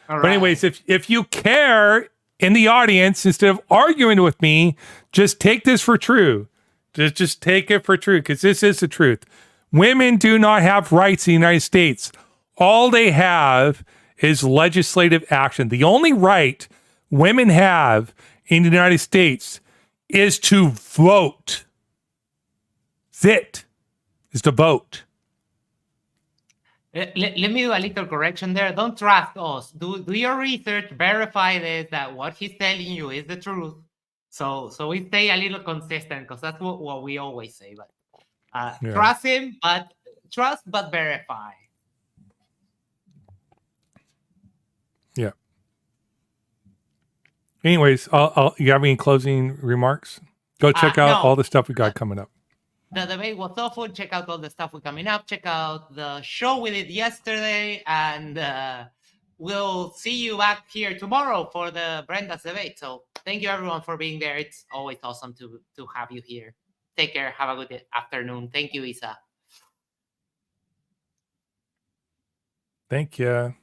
All But anyways, if you care in the audience, instead of arguing with me, just take this for true. Just take it for true, because this is the truth. Women do not have rights in the United States. All they have is legislative action. The only right women have in the United States is to vote. That's it. Is to vote. Let me do a little correction there. Don't trust us. Do your research. Verify this, that what he's telling you is the truth. So we stay a little consistent, because that's what we always say. But Yeah. trust him, but verify. Yeah. Anyways, you have any closing remarks? Go check out No. all the stuff we got coming up. The debate was awful. Check out all the stuff we're coming up. Check out the show we did yesterday, and we'll see you back here tomorrow for the Brenda's debate. So thank you everyone for being there. It's always awesome to have you here. Take care. Have a good afternoon. Thank you, Isa. Thank you.